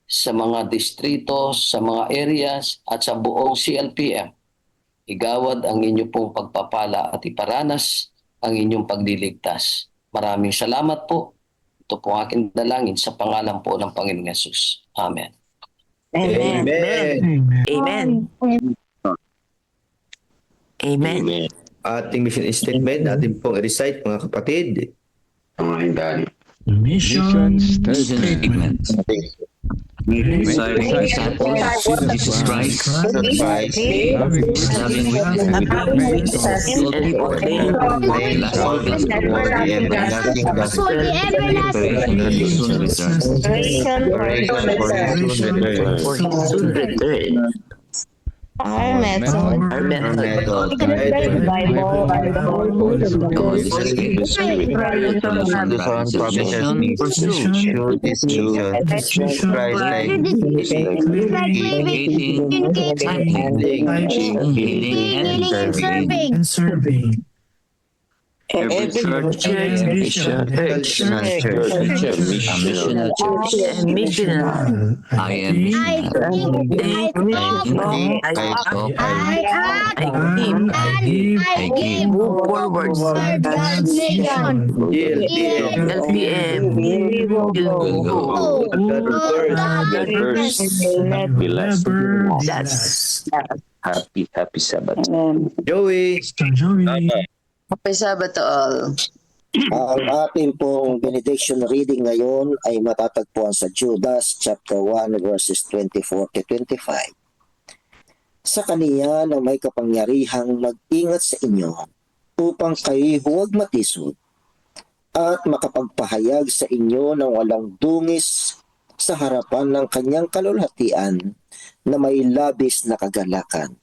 sa mga distrito, sa mga areas at sa buong CLPM. Igawad ang inyong pong pagpapala at iparanas ang inyong pagliligtas. Maraming salamat po. Ito po ang aking dalangin sa pangalan po ng Panginoong Yesus. Amen. Amen. Amen. Amen. Ating mission statement, natin pong i-recite mga kapatid. Mission statement. Jesus Christ, loving Our method. The Bible and the Holy serving. Every church and missional church and missional. I am I give move forward. LPM will go. That's happy Sabbath. Joey. Happy Sabbath to all. Ang ating pong benediction reading ngayon ay matatagpuan sa Judas chapter 1 verses 24 to 25. Sa kaniya na may kapangyarihang mag-ingat sa inyo upang kayo huwag matisod at makapagpahayag sa inyo ng walang dungis sa harapan ng kanyang kalulhatian na may labis na kagalakan.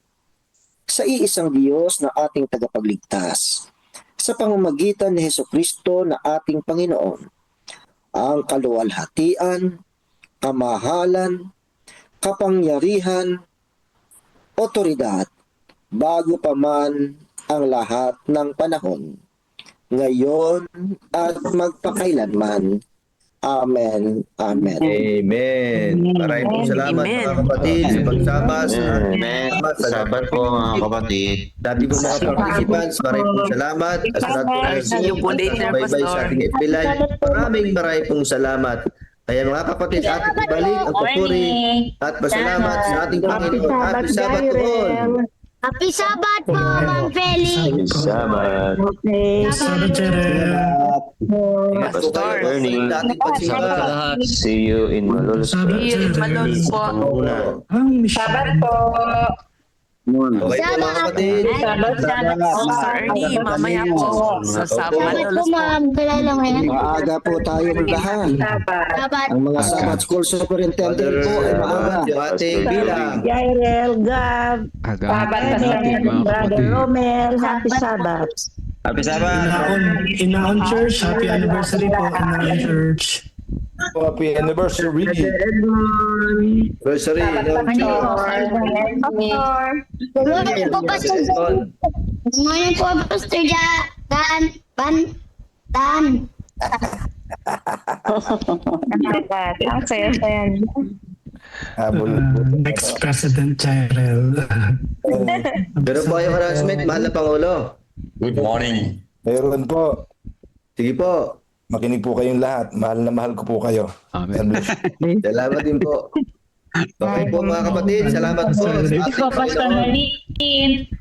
Sa iisang Diyos na ating tagapagligtas, sa pamamagitan ni Hesukristo na ating Panginoon, ang kaluwalhatian, kamahalan, kapangyarihan, otoridad, bago pa man ang lahat ng panahon, ngayon at magpakailanman. Amen. Amen. Amen. Maraming pong salamat mga kapatid sa pagsama sa Sabat po mga kapatid. dati po mga participants. Maraming pong salamat. At sa lahat po ng bye-bye sa ating FB Live. Maraming pong salamat. Kaya mga kapatid, ating ibalik ang papuri at pasalamat sa ating Panginoon. Happy Sabbath to all. Happy Sabbath po, Ma'am Feli. Happy Sabbath. Okay. Pastor. See you in Malolos. Sabbath po. Okay po mga kapatid. Sorry, mamaya po. Sa Sabat po, ma'am. Kilala mo yan. Maaga po tayong lahat. Sabat. Ang mga Sabbath School Superintendent po ay maaga. Yung ating bilang. Jairel, Gab. Sabat natin mga kapatid. Romel, happy Sabbath. Happy Sabbath. Inaon Church, happy anniversary po, Inaon Church. Happy anniversary. Anniversary. Ngayon po, Pastor. Ngayon po, Pastor Dan. Ang saya-saya. Next President Jairel. Pero po yung harassment, mahal na Pangulo. Good morning. Meron po. Sige po. Makinig po kayong lahat. Mahal na mahal ko po kayo. Amen. Salamat din po. Okay po mga kapatid, salamat po sa ating Panginoon.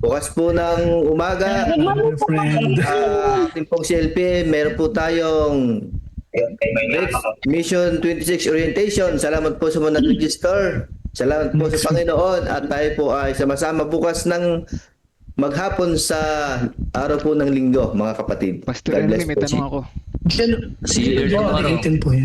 Bukas po ng umaga, ating pong CLP, meron po tayong Mission 26 Orientation. Salamat po sa mga nag-register. Salamat po sa Panginoon at tayo po ay sama-sama bukas ng maghapon sa araw po ng linggo, mga kapatid. Pastor God Henry, bless may po. tanong ako. See you tomorrow.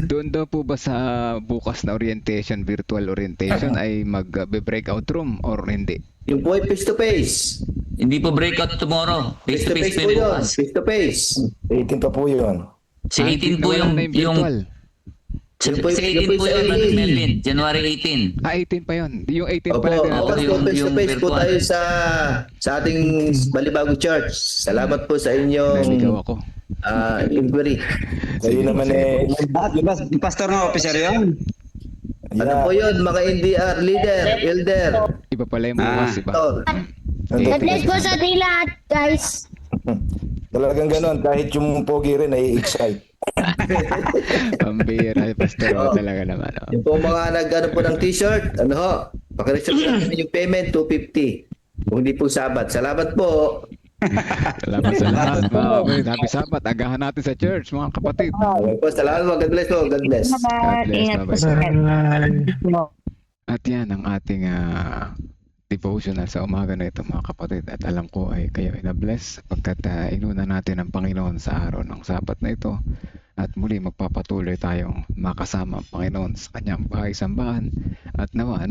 Doon daw po ba sa bukas na orientation, virtual orientation, ay mag-breakout room or hindi? Yung po ay face to face. Hindi po breakout tomorrow. Face to face po po yun. bukas. Face to face. 18 pa po yun. Si 18 po yung virtual. si 18 po yung Melvin, January 18. 18 pa yun. Yung 18 Opo, pala bukas po face to face po tayo sa ating Balibagong Church. Salamat po sa inyong naligaw ako. inquiry. Kayo naman eh. Pastor na officer yun? Ano po yun, mga NDR leader, elder. Iba pala yung bukas, iba. God bless po sa ating lahat, guys. Talagang ganon. Kahit yung pogi rin ay excite. Pambira, Pastor. Talaga naman. Yung po mga nag-ano po ng t-shirt, ano ho, pakireserve namin yung payment, 250. Kung hindi po Sabat. Salamat po. Salamat sa lahat, mga kapatid. Happy Sabbath. Agahan natin sa church, mga kapatid. Okay po, salamat po. God bless po. God bless. God bless. Bye-bye. At yan ang ating devotional sa umaga na ito, mga kapatid. At alam ko ay kayo ay na-bless sapagkat inuna natin ang Panginoon sa araw ng Sabat na ito. At muli magpapatuloy tayong makasama ang Panginoon sa kanyang bahay-sambahan. At nawa,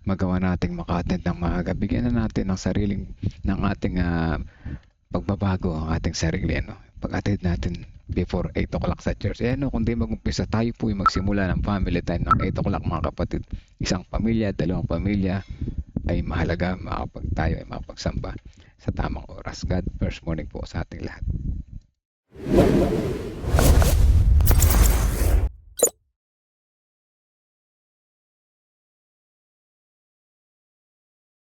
magawa nating maka-attend ng maaga. Bigyan na natin ng ating pagbabago ang ating sarili. Pag-attend natin before 8 o'clock sa church. Kung di mag-umpisa, tayo po yung magsimula ng family time ng 8 o'clock, mga kapatid. Isang pamilya, dalawang pamilya ay mahalaga tayo ay makapagsamba sa tamang oras. God first morning po sa ating lahat.